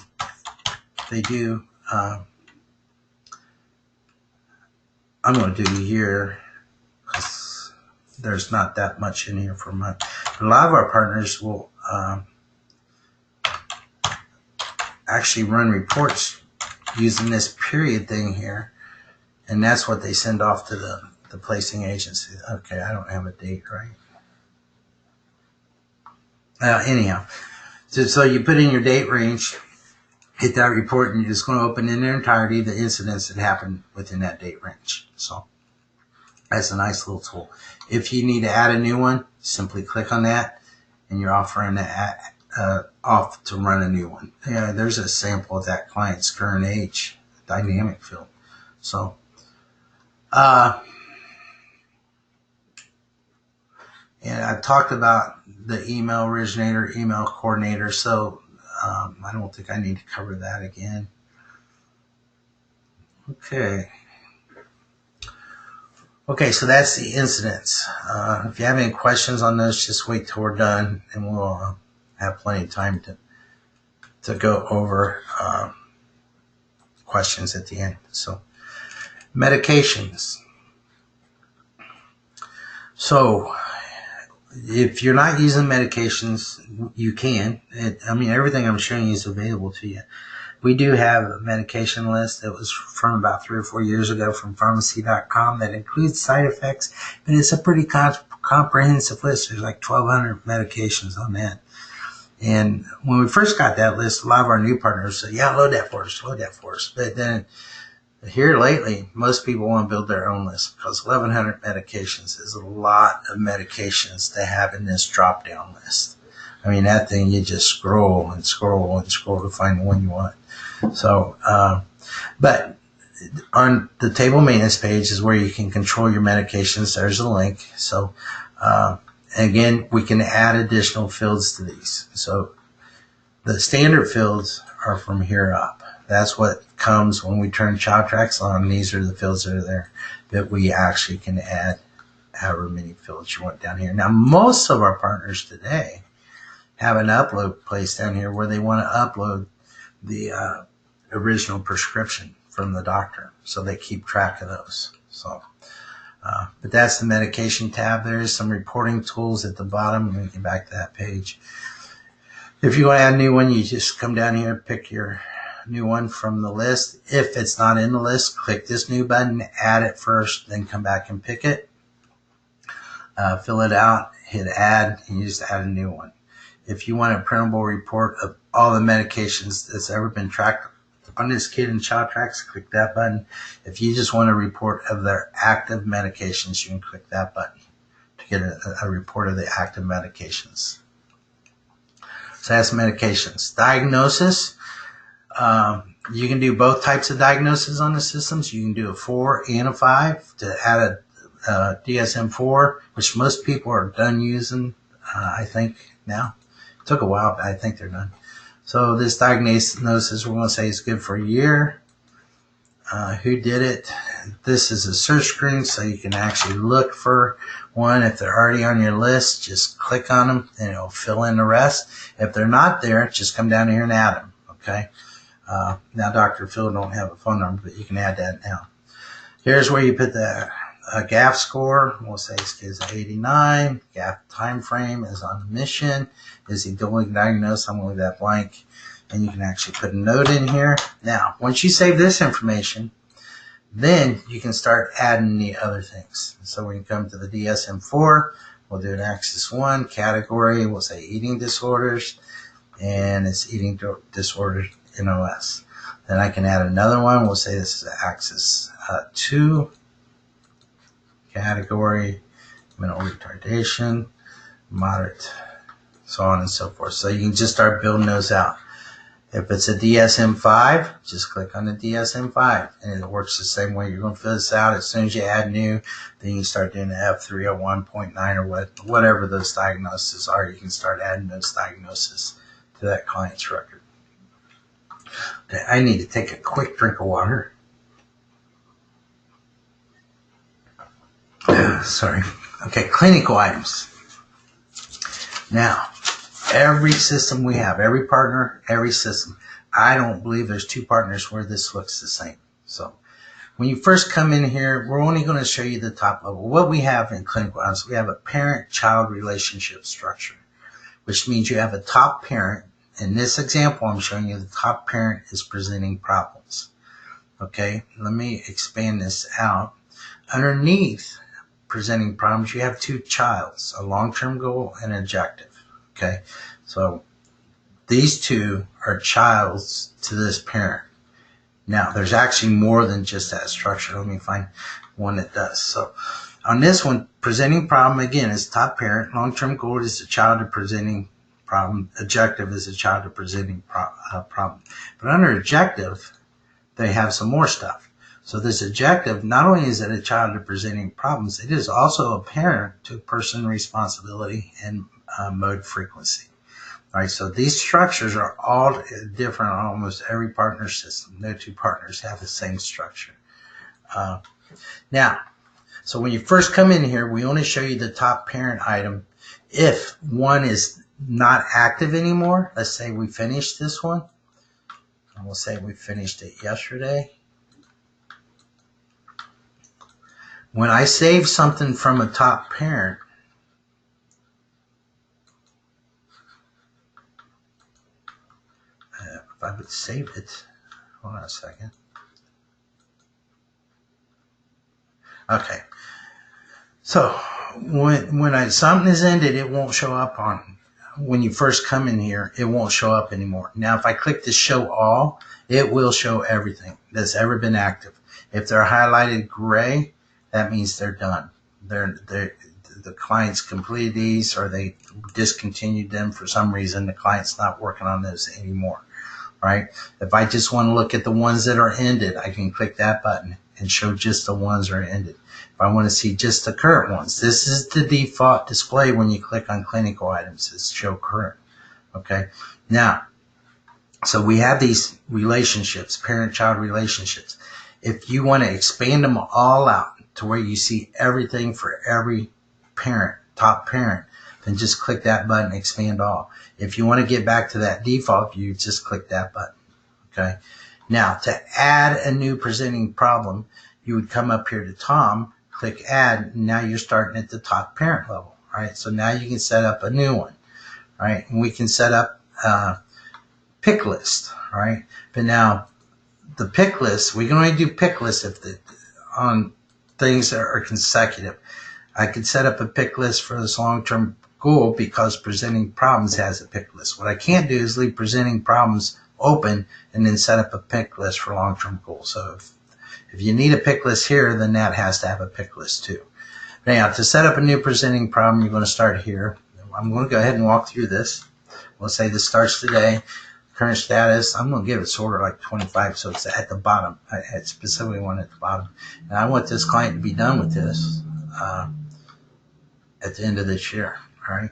they do, I'm going to do here because there's not that much in here for a month. But a lot of our partners will actually run reports using this period thing here, and that's what they send off to the placing agency. Okay, I don't have a date, right? Anyhow, so you put in your date range, hit that report, and you're just going to open in their entirety the incidents that happened within that date range. So that's a nice little tool. If you need to add a new one, simply click on that, and you're offering off to run a new one. Yeah, there's a sample of that client's current age dynamic field. So, and I talked about the email originator, email coordinator. So I don't think I need to cover that again. Okay, so that's the incidents. If you have any questions on those, just wait till we're done, and we'll have plenty of time to go over questions at the end. So, medications. So, if you're not using medications, you can. Everything I'm showing you is available to you. We do have a medication list that was from about 3 or 4 years ago from pharmacy.com that includes side effects, but it's a pretty comprehensive list. There's like 1,200 medications on that. And when we first got that list, a lot of our new partners said, yeah, load that for us. But then here lately, most people want to build their own list because 1,100 medications is a lot of medications to have in this drop-down list. That thing, you just scroll and scroll and scroll to find the one you want. So, but on the table maintenance page is where you can control your medications. There's a link. So, again, we can add additional fields to these. So the standard fields are from here up. That's what comes when we turn ChildTrax on. These are the fields that are there that we actually can add however many fields you want down here. Now, most of our partners today have an upload place down here where they want to upload the original prescription from the doctor, so they keep track of those. So, but that's the medication tab. There is some reporting tools at the bottom. Let me get back to that page. If you want to add a new one, you just come down here, pick your new one from the list. If it's not in the list, click this new button, add it first, then come back and pick it. Fill it out, hit add, and you just add a new one. If you want a printable report of all the medications that's ever been tracked on this kid in ChildTrax, click that button. If you just want a report of their active medications, you can click that button to get a report of the active medications. So that's medications. Diagnosis. You can do both types of diagnosis on the systems. You can do a 4 and a 5 to add a DSM-4, which most people are done using, I think, now. It took a while, but I think they're done. So this diagnosis, we're going to say is good for a year. Who did it? This is a search screen, so you can actually look for one. If they're already on your list, just click on them, and it'll fill in the rest. If they're not there, just come down here and add them, okay? Now, Dr. Phil don't have a phone number, but you can add that now. Here's where you put the GAF score. We'll say this kid's 89. GAF time frame is on the mission. Is he duly diagnosed? I'm going to leave that blank. And you can actually put a note in here. Now, once you save this information, then you can start adding the other things. So we can come to the DSM-4. We'll do an Axis 1 category. We'll say eating disorders. And it's eating disorders NOS. Then I can add another one. We'll say this is Axis 2 category, mental retardation, moderate, so on and so forth. So you can just start building those out. If it's a DSM-5, just click on the DSM-5, and it works the same way. You're going to fill this out as soon as you add new. Then you start doing the F301.9 or whatever those diagnoses are. You can start adding those diagnoses to that client's record. Okay, I need to take a quick drink of water. Sorry. Okay, clinical items. Now, every system we have, every partner, every system, I don't believe there's two partners where this looks the same. So when you first come in here, we're only going to show you the top level. What we have in clinical items, we have a parent-child relationship structure, which means you have a top parent. In this example, I'm showing you the top parent is presenting problems. Okay, let me expand this out. Underneath presenting problems, you have two childs, a long-term goal and an objective. Okay, so these two are childs to this parent. Now, there's actually more than just that structure. Let me find one that does. So on this one, presenting problem, again, is top parent. Long-term goal is the child to presenting problem. Objective is the child to presenting problem. But under objective, they have some more stuff. So this objective, not only is it a child to presenting problems, it is also a parent to person responsibility and mode frequency. All right, so these structures are all different on almost every partner system. No two partners have the same structure. Now, so when you first come in here, we only show you the top parent item. If one is not active anymore, let's say we finished this one, and we'll say we finished it yesterday. When I save something from a top parent, if I would save it, hold on a second. Okay, so when something is ended, it won't show up on, when you first come in here, it won't show up anymore. Now, if I click the show all, it will show everything that's ever been active. If they're highlighted gray, that means they're done. The client's completed these, or they discontinued them for some reason. The client's not working on those anymore, right? If I just want to look at the ones that are ended, I can click that button and show just the ones that are ended. If I want to see just the current ones, this is the default display when you click on clinical items. It's show current, okay? Now, so we have these relationships, parent-child relationships. If you want to expand them all out to where you see everything for every parent, top parent, then just click that button, expand all. If you want to get back to that default view, just click that button, okay? Now, to add a new presenting problem, you would come up here to Tom, click add, and now you're starting at the top parent level, all right? So now you can set up a new one, all right? And we can set up pick list, all right? But now, the pick list, we can only do pick list if on things that are consecutive. I could set up a pick list for this long-term goal because presenting problems has a pick list. What I can't do is leave presenting problems open and then set up a pick list for long-term goals. So if you need a pick list here, then that has to have a pick list too. Now, to set up a new presenting problem, you're going to start here. I'm going to go ahead and walk through this. We'll say this starts today. Current status, I'm going to give it sort of like 25, so it's at the bottom. I specifically want it at the bottom. And I want this client to be done with this at the end of this year, all right?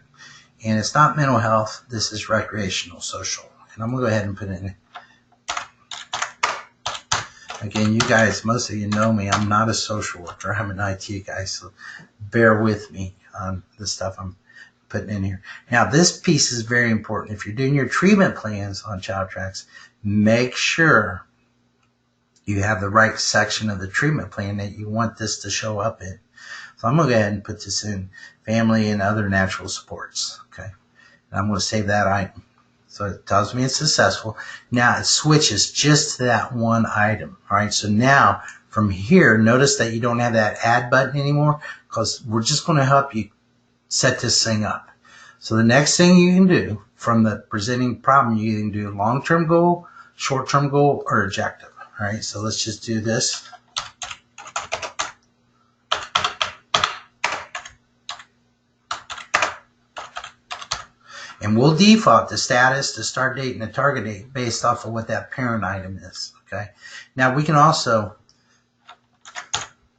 And it's not mental health. This is recreational, social. And I'm going to go ahead and put it in. Again, you guys, most of you know me. I'm not a social worker. I'm an IT guy, so bear with me on the stuff I'm putting in here. Now, this piece is very important. If you're doing your treatment plans on ChildTrax, make sure you have the right section of the treatment plan that you want this to show up in. So I'm going to go ahead and put this in family and other natural supports. Okay. And I'm going to save that item. So it tells me it's successful. Now it switches just to that one item. All right. So now from here, notice that you don't have that add button anymore because we're just going to help you set this thing up. So the next thing you can do from the presenting problem, you can do long-term goal, short-term goal, or objective. All right, so let's just do this. And we'll default the status, the start date, and the target date based off of what that parent item is. Okay. Now we can also,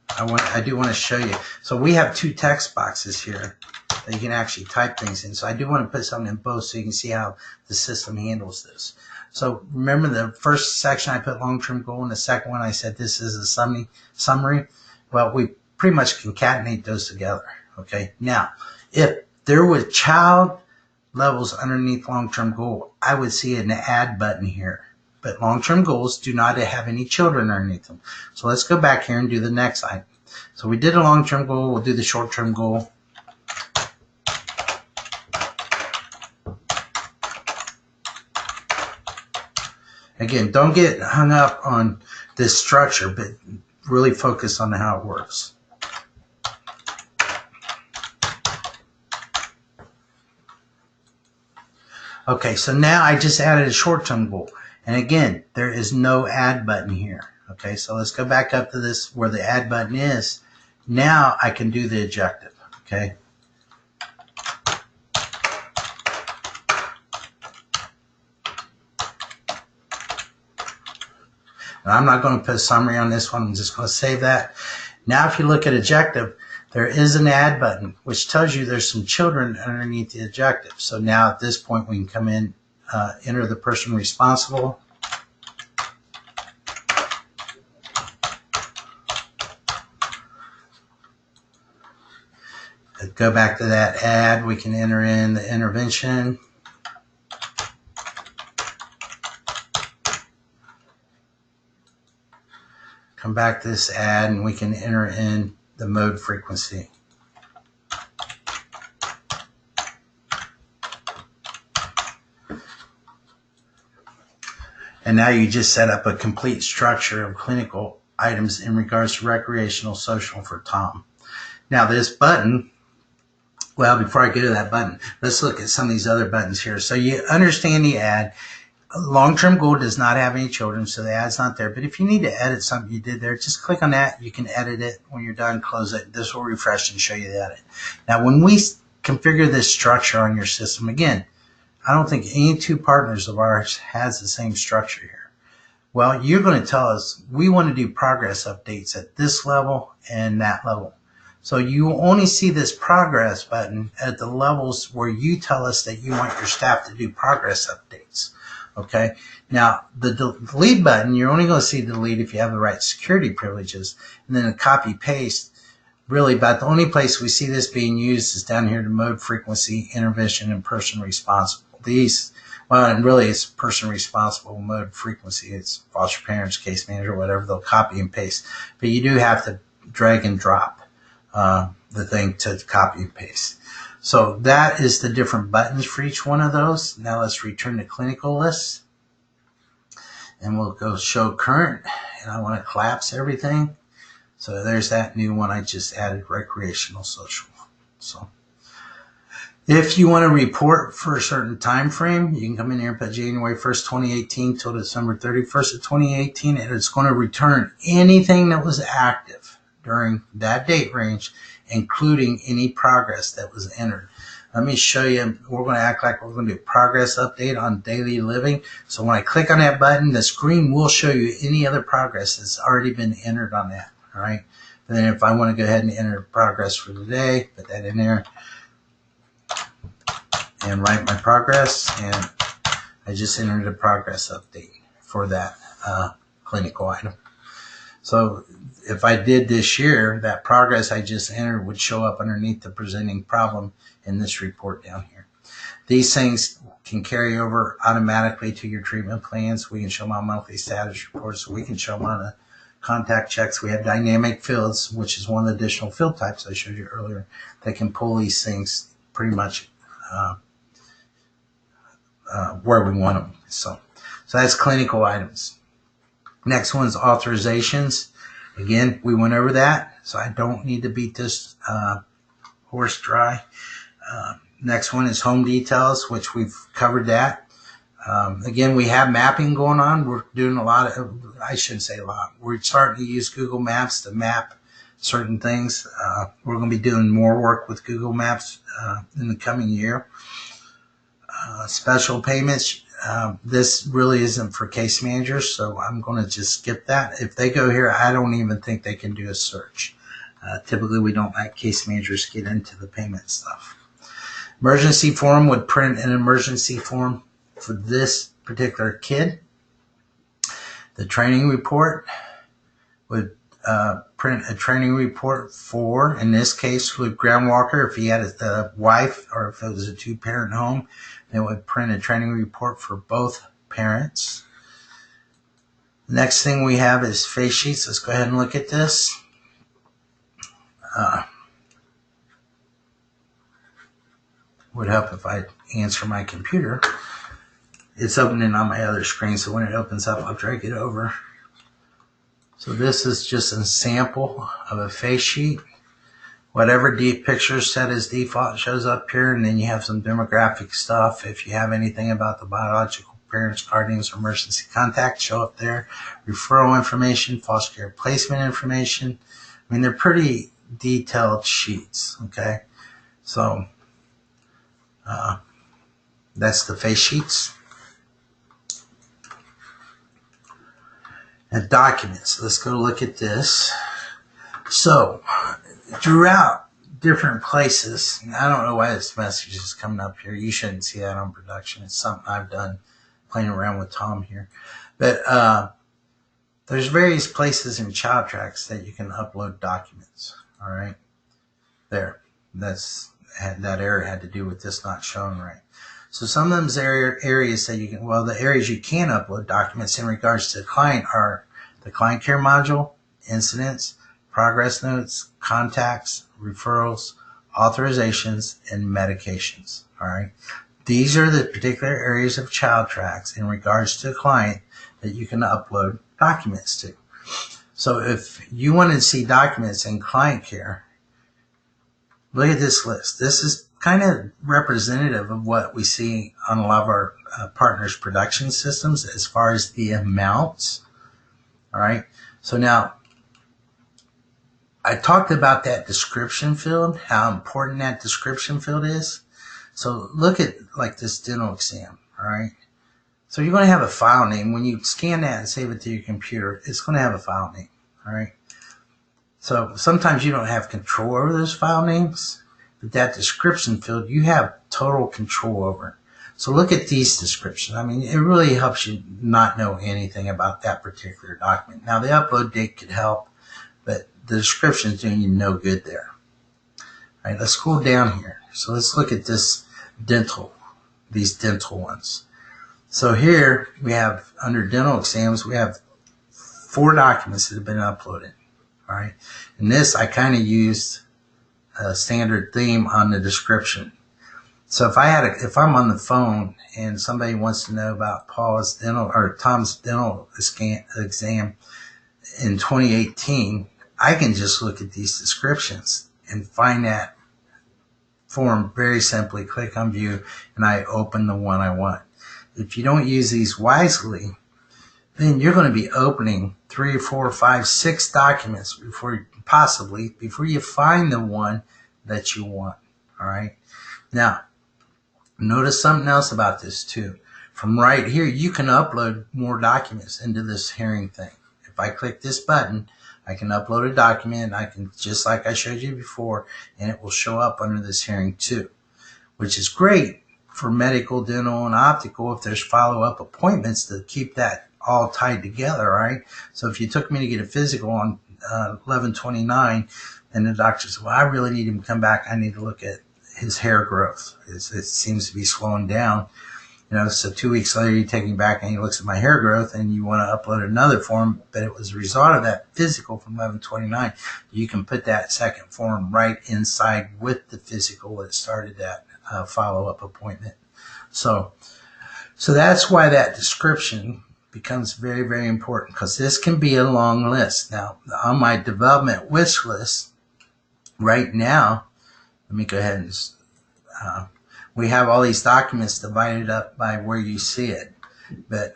I do want to show you. So we have 2 text boxes here that you can actually type things in. So I do want to put something in both so you can see how the system handles this. So remember the first section I put long-term goal, and the second one I said this is a summary. Well, we pretty much concatenate those together. Okay. Now, if there was child levels underneath long-term goal, I would see an add button here. But long-term goals do not have any children underneath them. So let's go back here and do the next item. So we did a long-term goal. We'll do the short-term goal. Again, don't get hung up on this structure, but really focus on how it works. Okay, so now I just added a short-term goal. And again, there is no add button here. Okay, so let's go back up to this where the add button is. Now I can do the objective. Okay. And I'm not going to put a summary on this one. I'm just going to save that. Now if you look at objective, there is an add button, which tells you there's some children underneath the objective. So now at this point, we can come in, enter the person responsible. Go back to that add. We can enter in the intervention. Come back to this add, and we can enter in the mode frequency. And now you just set up a complete structure of clinical items in regards to recreational social for Tom. Now this button, well, before I get to that button, let's look at some of these other buttons here. So you understand the add. Long-term goal does not have any children, so the add's not there. But if you need to edit something you did there, just click on that. You can edit it. When you're done, close it. This will refresh and show you the edit. Now, when we configure this structure on your system, again, I don't think any 2 partners of ours has the same structure here. Well, you're going to tell us we want to do progress updates at this level and that level. So you only see this progress button at the levels where you tell us that you want your staff to do progress updates. Okay. Now, the delete button, you're only going to see delete if you have the right security privileges. And then a copy paste, really about the only place we see this being used is down here to mode frequency, intervention, and person responsible. These, well, and really it's person responsible, mode frequency. It's foster parents, case manager, whatever. They'll copy and paste. But you do have to drag and drop the thing to copy and paste. So that is the different buttons for each one of those. Now let's return to clinical list. And we'll go show current. And I want to collapse everything. So there's that new one I just added, recreational social. So if you want to report for a certain time frame, you can come in here and put January 1st, 2018 till December 31st of 2018. And it's going to return anything that was active during that date range, including any progress that was entered. Let me show you. We're going to act like we're going to do progress update on daily living. So when I click on that button, the screen will show you any other progress that's already been entered on that. All right. And then if I want to go ahead and enter progress for the day, put that in there and write my progress. And I just entered a progress update for that clinical item. So if I did this year, that progress I just entered would show up underneath the presenting problem in this report down here. These things can carry over automatically to your treatment plans. We can show them on monthly status reports. We can show them on the contact checks. We have dynamic fields, which is one of the additional field types I showed you earlier, that can pull these things pretty much where we want them. So that's clinical items. Next one's authorizations. Again, we went over that, so I don't need to beat this horse dry. Next one is home details, which we've covered that. Again, we have mapping going on. We're doing a lot of, I shouldn't say a lot. We're starting to use Google Maps to map certain things. We're going to be doing more work with Google Maps in the coming year. Special payments. This really isn't for case managers, so I'm going to just skip that. If they go here, I don't even think they can do a search. Typically, we don't let case managers get into the payment stuff. Emergency form would print an emergency form for this particular kid. The training report would print a training report for, in this case, with ground walker. If he had a wife or if it was a two-parent home, it would print a training report for both parents. Next thing we have is face sheets. Let's go ahead and look at this. Would help if I answer my computer. It's opening on my other screen, so when it opens up, I'll drag it over. So this is just a sample of a face sheet. Whatever picture set as default shows up here, and then you have some demographic stuff. If you have anything about the biological parents, guardians, or emergency contact, show up there. Referral information, foster care placement information. I mean, they're pretty detailed sheets, okay? So that's the face sheets. And documents. Let's go look at this. So throughout different places, I don't know why this message is coming up here. You shouldn't see that on production. It's something I've done playing around with Tom here. But there's various places in ChildTrax that you can upload documents. All right, there. That area had to do with this not showing right. So some of those areas that you can, well, the areas you can upload documents in regards to the client are the client care module, incidents, progress notes, contacts, referrals, authorizations, and medications. All right. These are the particular areas of ChildTrax in regards to the client that you can upload documents to. So if you want to see documents in client care, look at this list. This is kind of representative of what we see on a lot of our partners' production systems as far as the amounts. All right. So now, I talked about that description field, how important that description field is. So look at like this dental exam. All right. So you're going to have a file name. When you scan that and save it to your computer, it's going to have a file name. All right. So sometimes you don't have control over those file names, but that description field you have total control over. So look at these descriptions. I mean, it really helps you not know anything about that particular document. Now, the upload date could help, but the description is doing you no good there. All right, let's scroll down here. So let's look at this dental, these dental ones. So here we have, under dental exams, we have 4 documents that have been uploaded. All right, and this I kind of used a standard theme on the description. So if I'm on the phone and somebody wants to know about Paul's dental or Tom's dental exam in 2018, I can just look at these descriptions and find that form very simply, click on view, and I open the one I want. If you don't use these wisely, then you're going to be opening 3, 4, 5, 6 documents before you find the one that you want. All right. Now, notice something else about this too. From right here, you can upload more documents into this hearing thing. If I click this button, I can upload a document. I can, just like I showed you before, and it will show up under this hearing too, which is great for medical, dental, and optical if there's follow-up appointments to keep that all tied together, right? So if you took me to get a physical on 11/29, and the doctor said, well, I really need him to come back. I need to look at his hair growth. It seems to be slowing down. You know, so 2 weeks later, you take him back and he looks at my hair growth, and you want to upload another form, but it was a result of that physical from 11/29. You can put that second form right inside with the physical that started that follow-up appointment. So that's why that description becomes very, very important, because this can be a long list. Now, on my development wish list right now, let me go ahead and we have all these documents divided up by where you see it. But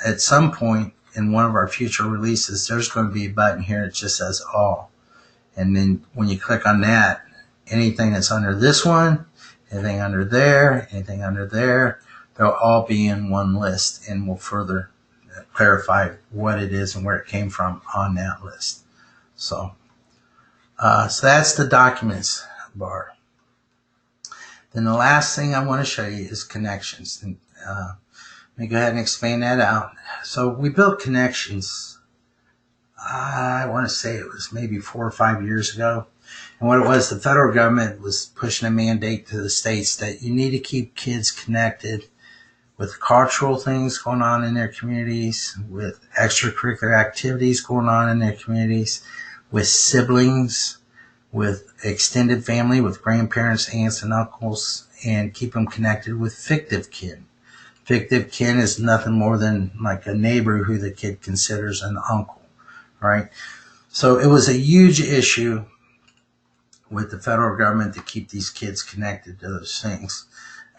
at some point in one of our future releases, there's going to be a button here that just says all. And then when you click on that, anything that's under this one anything under there, anything under there. They'll all be in one list, and we'll further clarify what it is and where it came from on that list. So that's the documents bar. Then the last thing I want to show you is connections. And, let me go ahead and explain that out. So we built connections, I want to say it was maybe 4 or 5 years ago. And what it was, the federal government was pushing a mandate to the states that you need to keep kids connected with cultural things going on in their communities, with extracurricular activities going on in their communities, with siblings, with extended family, with grandparents, aunts, and uncles, and keep them connected with fictive kin. Fictive kin is nothing more than like a neighbor who the kid considers an uncle, right? So it was a huge issue with the federal government to keep these kids connected to those things.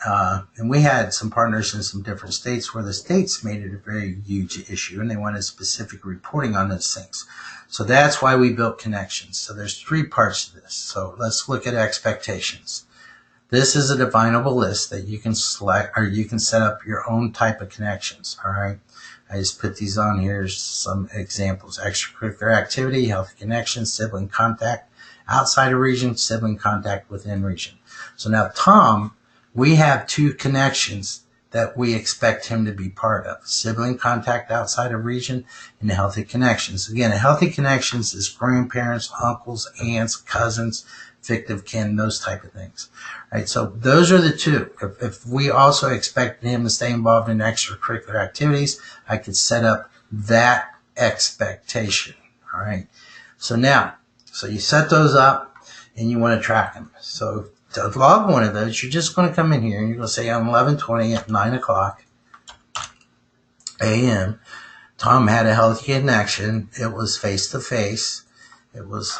And we had some partners in some different states where the states made it a very huge issue, and they wanted specific reporting on those things. So that's why we built connections. So there's 3 parts to this. So let's look at expectations. This is a definable list that you can select, or you can set up your own type of connections. All right. I just put these on here, some examples: extracurricular activity, healthy connection, sibling contact outside of region, sibling contact within region. So now Tom, we have 2 connections that we expect him to be part of: sibling contact outside of region and healthy connections. Again, a healthy connections is grandparents, uncles, aunts, cousins, fictive kin, those type of things. Right, so those are the 2. If we also expect him to stay involved in extracurricular activities, I could set up that expectation. All right. So now, so you set those up and you want to track them. So to log one of those, you're just going to come in here and you're going to say on 11/20 at 9 o'clock a.m., Tom had a healthy connection. It was face-to-face. It was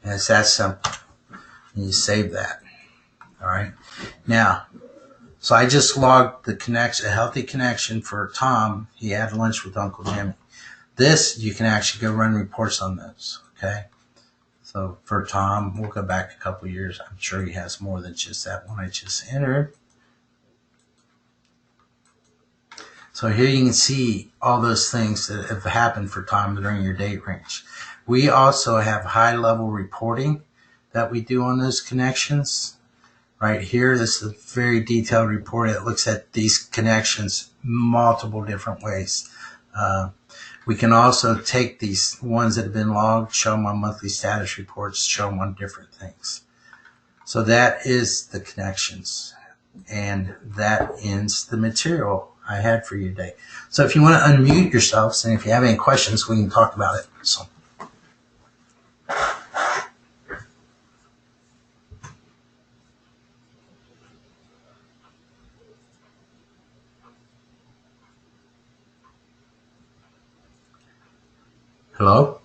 and it's that simple. And you save that. All right. Now, so I just logged the connection, a healthy connection for Tom. He had lunch with Uncle Jimmy. This, you can actually go run reports on those. Okay. So for Tom, we'll go back a couple years. I'm sure he has more than just that one I just entered. So here you can see all those things that have happened for Tom during your date range. We also have high-level reporting that we do on those connections. Right here, this is a very detailed report. It looks at these connections multiple different ways. We can also take these ones that have been logged, show them on monthly status reports, show them on different things. So that is the connections. And that ends the material I had for you today. So if you want to unmute yourselves, and if you have any questions, we can talk about it. So. Hello?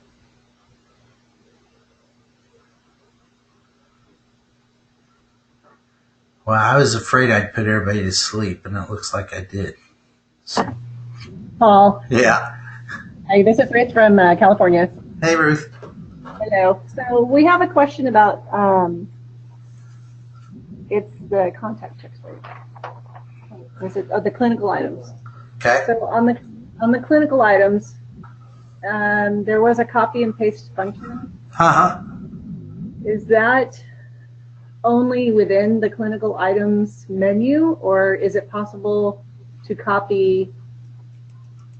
Well, I was afraid I'd put everybody to sleep, and it looks like I did. Paul. Yeah. Hey, this is Ruth from California. Hey, Ruth. Hello. So we have a question about it's the contact checks. Was it the clinical items? Okay. So on the clinical items, there was a copy and paste function. Is that only within the clinical items menu, or is it possible to copy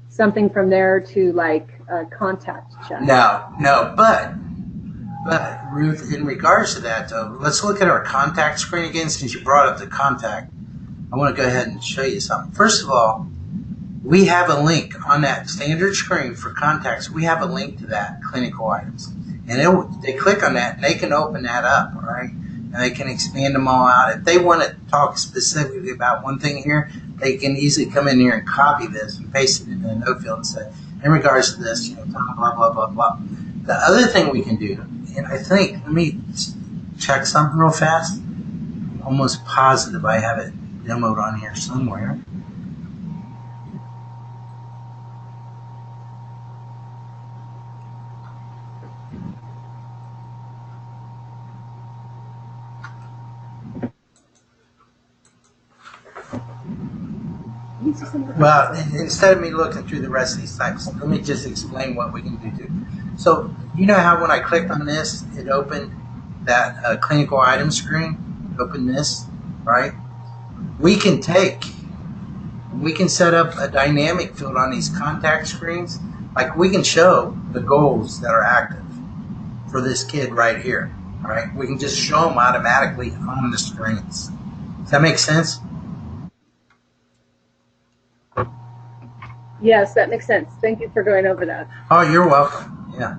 something from there to like a contact check? No, but Ruth, in regards to that though, let's look at our contact screen again. Since you brought up the contact, I want to go ahead and show you something. First of all, we have a link on that standard screen for contacts. We have a link to that clinical items, and they click on that and they can open that up, all right? And they can expand them all out. If they want to talk specifically about one thing here, they can easily come in here and copy this and paste it in the note field and say, in regards to this, you know, blah, blah, blah, blah. The other thing we can do, and I think, let me check something real fast. I'm almost positive I have it demoed on here somewhere. Well, instead of me looking through the rest of these types, let me just explain what we can do. So, you know how when I clicked on this, it opened that clinical item screen? Open this, right? We can set up a dynamic field on these contact screens. Like we can show the goals that are active for this kid right here, right? We can just show them automatically on the screens. Does that make sense? Yes, that makes sense. Thank you for going over that. Oh, you're welcome. Yeah.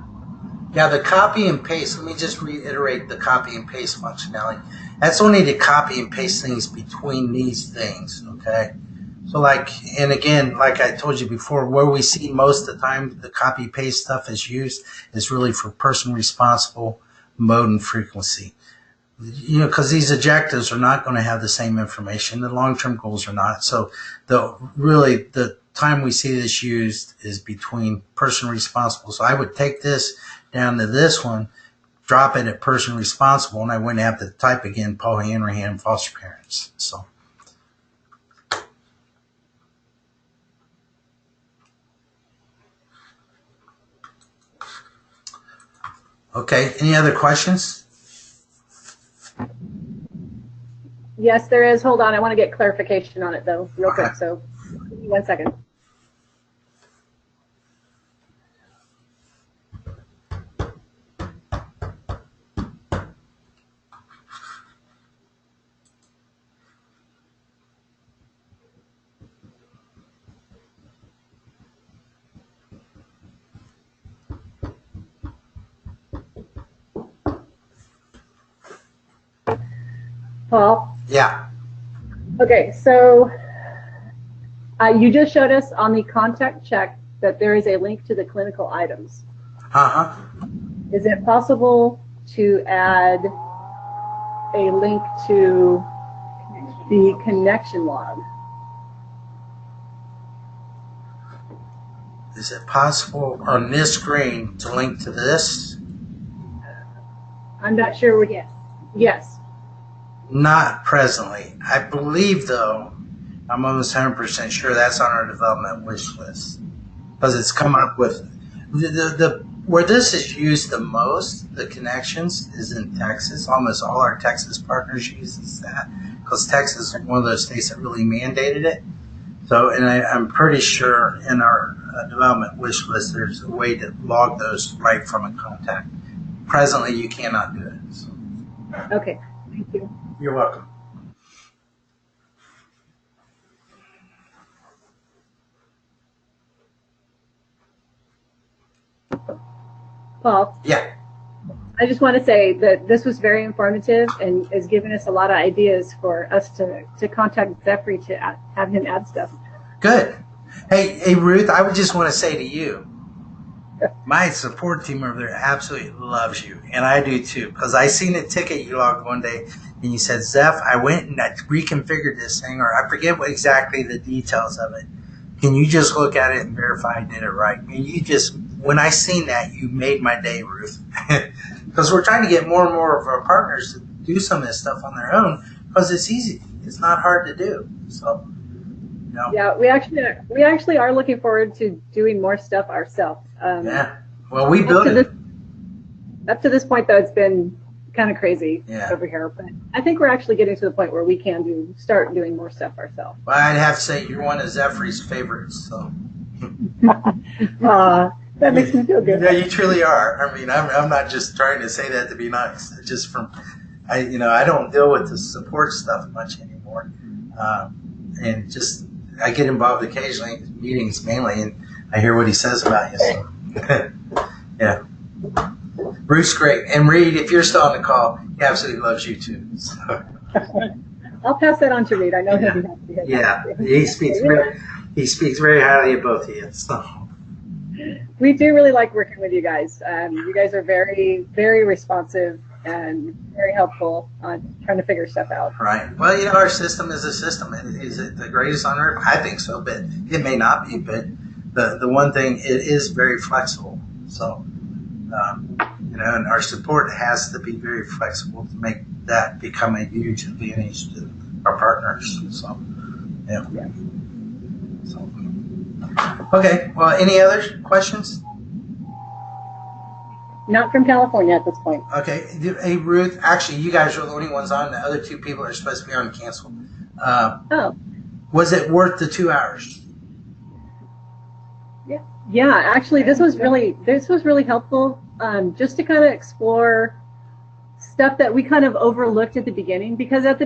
Yeah, the copy and paste, let me just reiterate the copy and paste functionality. That's only to copy and paste things between these things, okay? So and again, like I told you before, where we see most of the time the copy paste stuff is used is really for person responsible, mode, and frequency. You know, because these objectives are not going to have the same information. The long-term goals are not. So the time we see this used is between person responsible. So I would take this down to this one, drop it at person responsible, and I wouldn't have to type again Paul Hanrahan, foster parents. So. Okay, any other questions? Yes, there is. Hold on. I want to get clarification on it, though, real quick. So give me 1 second. Paul? Yeah. Okay, so you just showed us on the contact check that there is a link to the clinical items. Uh-huh. Is it possible to add a link to the connection log? Is it possible on this screen to link to this? I'm not sure. Yes. Not presently. I believe, though, I'm almost 100% sure that's on our development wish list. Because it's come up with where this is used the most, the connections, is in Texas. Almost all our Texas partners uses that because Texas is one of those states that really mandated it. So, and I'm pretty sure in our development wish list, there's a way to log those right from a contact. Presently, you cannot do it. So. Okay, thank you. You're welcome. Paul? Yeah. I just want to say that this was very informative and has given us a lot of ideas for us to contact Zephyr to have him add stuff. Good. Hey, Ruth, I would just want to say to you, my support team over there absolutely loves you, and I do too, because I seen a ticket you logged one day, and you said, Zeph, I went and I reconfigured this thing, or I forget what exactly the details of it. Can you just look at it and verify I did it right? And when I seen that, you made my day, Ruth. Because we're trying to get more and more of our partners to do some of this stuff on their own, because it's easy. It's not hard to do. So, you know. Yeah, we actually are looking forward to doing more stuff ourselves. Yeah. Well, we built it. Up to this point, though, it's been kind of crazy over here. But I think we're actually getting to the point where we can start doing more stuff ourselves. Well, I'd have to say you're one of Zephyr's favorites. So. That makes me feel good. Yeah, you truly are. I mean, I'm not just trying to say that to be nice. It's just I don't deal with the support stuff much anymore, and just I get involved occasionally in meetings mainly, and I hear what he says about you. So. Yeah, Bruce, great, and Reed, if you're still on the call, he absolutely loves you too. So. I'll pass that on to Reed. I know he'll be happy to hear that. Yeah, he speaks very highly of both of you. So. We do really like working with you guys. You guys are very, very responsive and very helpful on trying to figure stuff out. Right. Well, you know, our system is a system. Is it the greatest on earth? I think so, but it may not be. But the one thing, it is very flexible. So, you know, and our support has to be very flexible to make that become a huge advantage to our partners. So, yeah. So, okay. Well, any other questions? Not from California at this point. Okay. Hey, Ruth, actually, you guys are the only ones on. The other two people are supposed to be on cancel. Was it worth the 2 hours? Yeah, actually, this was really helpful, just to kind of explore stuff that we kind of overlooked at the beginning, because at the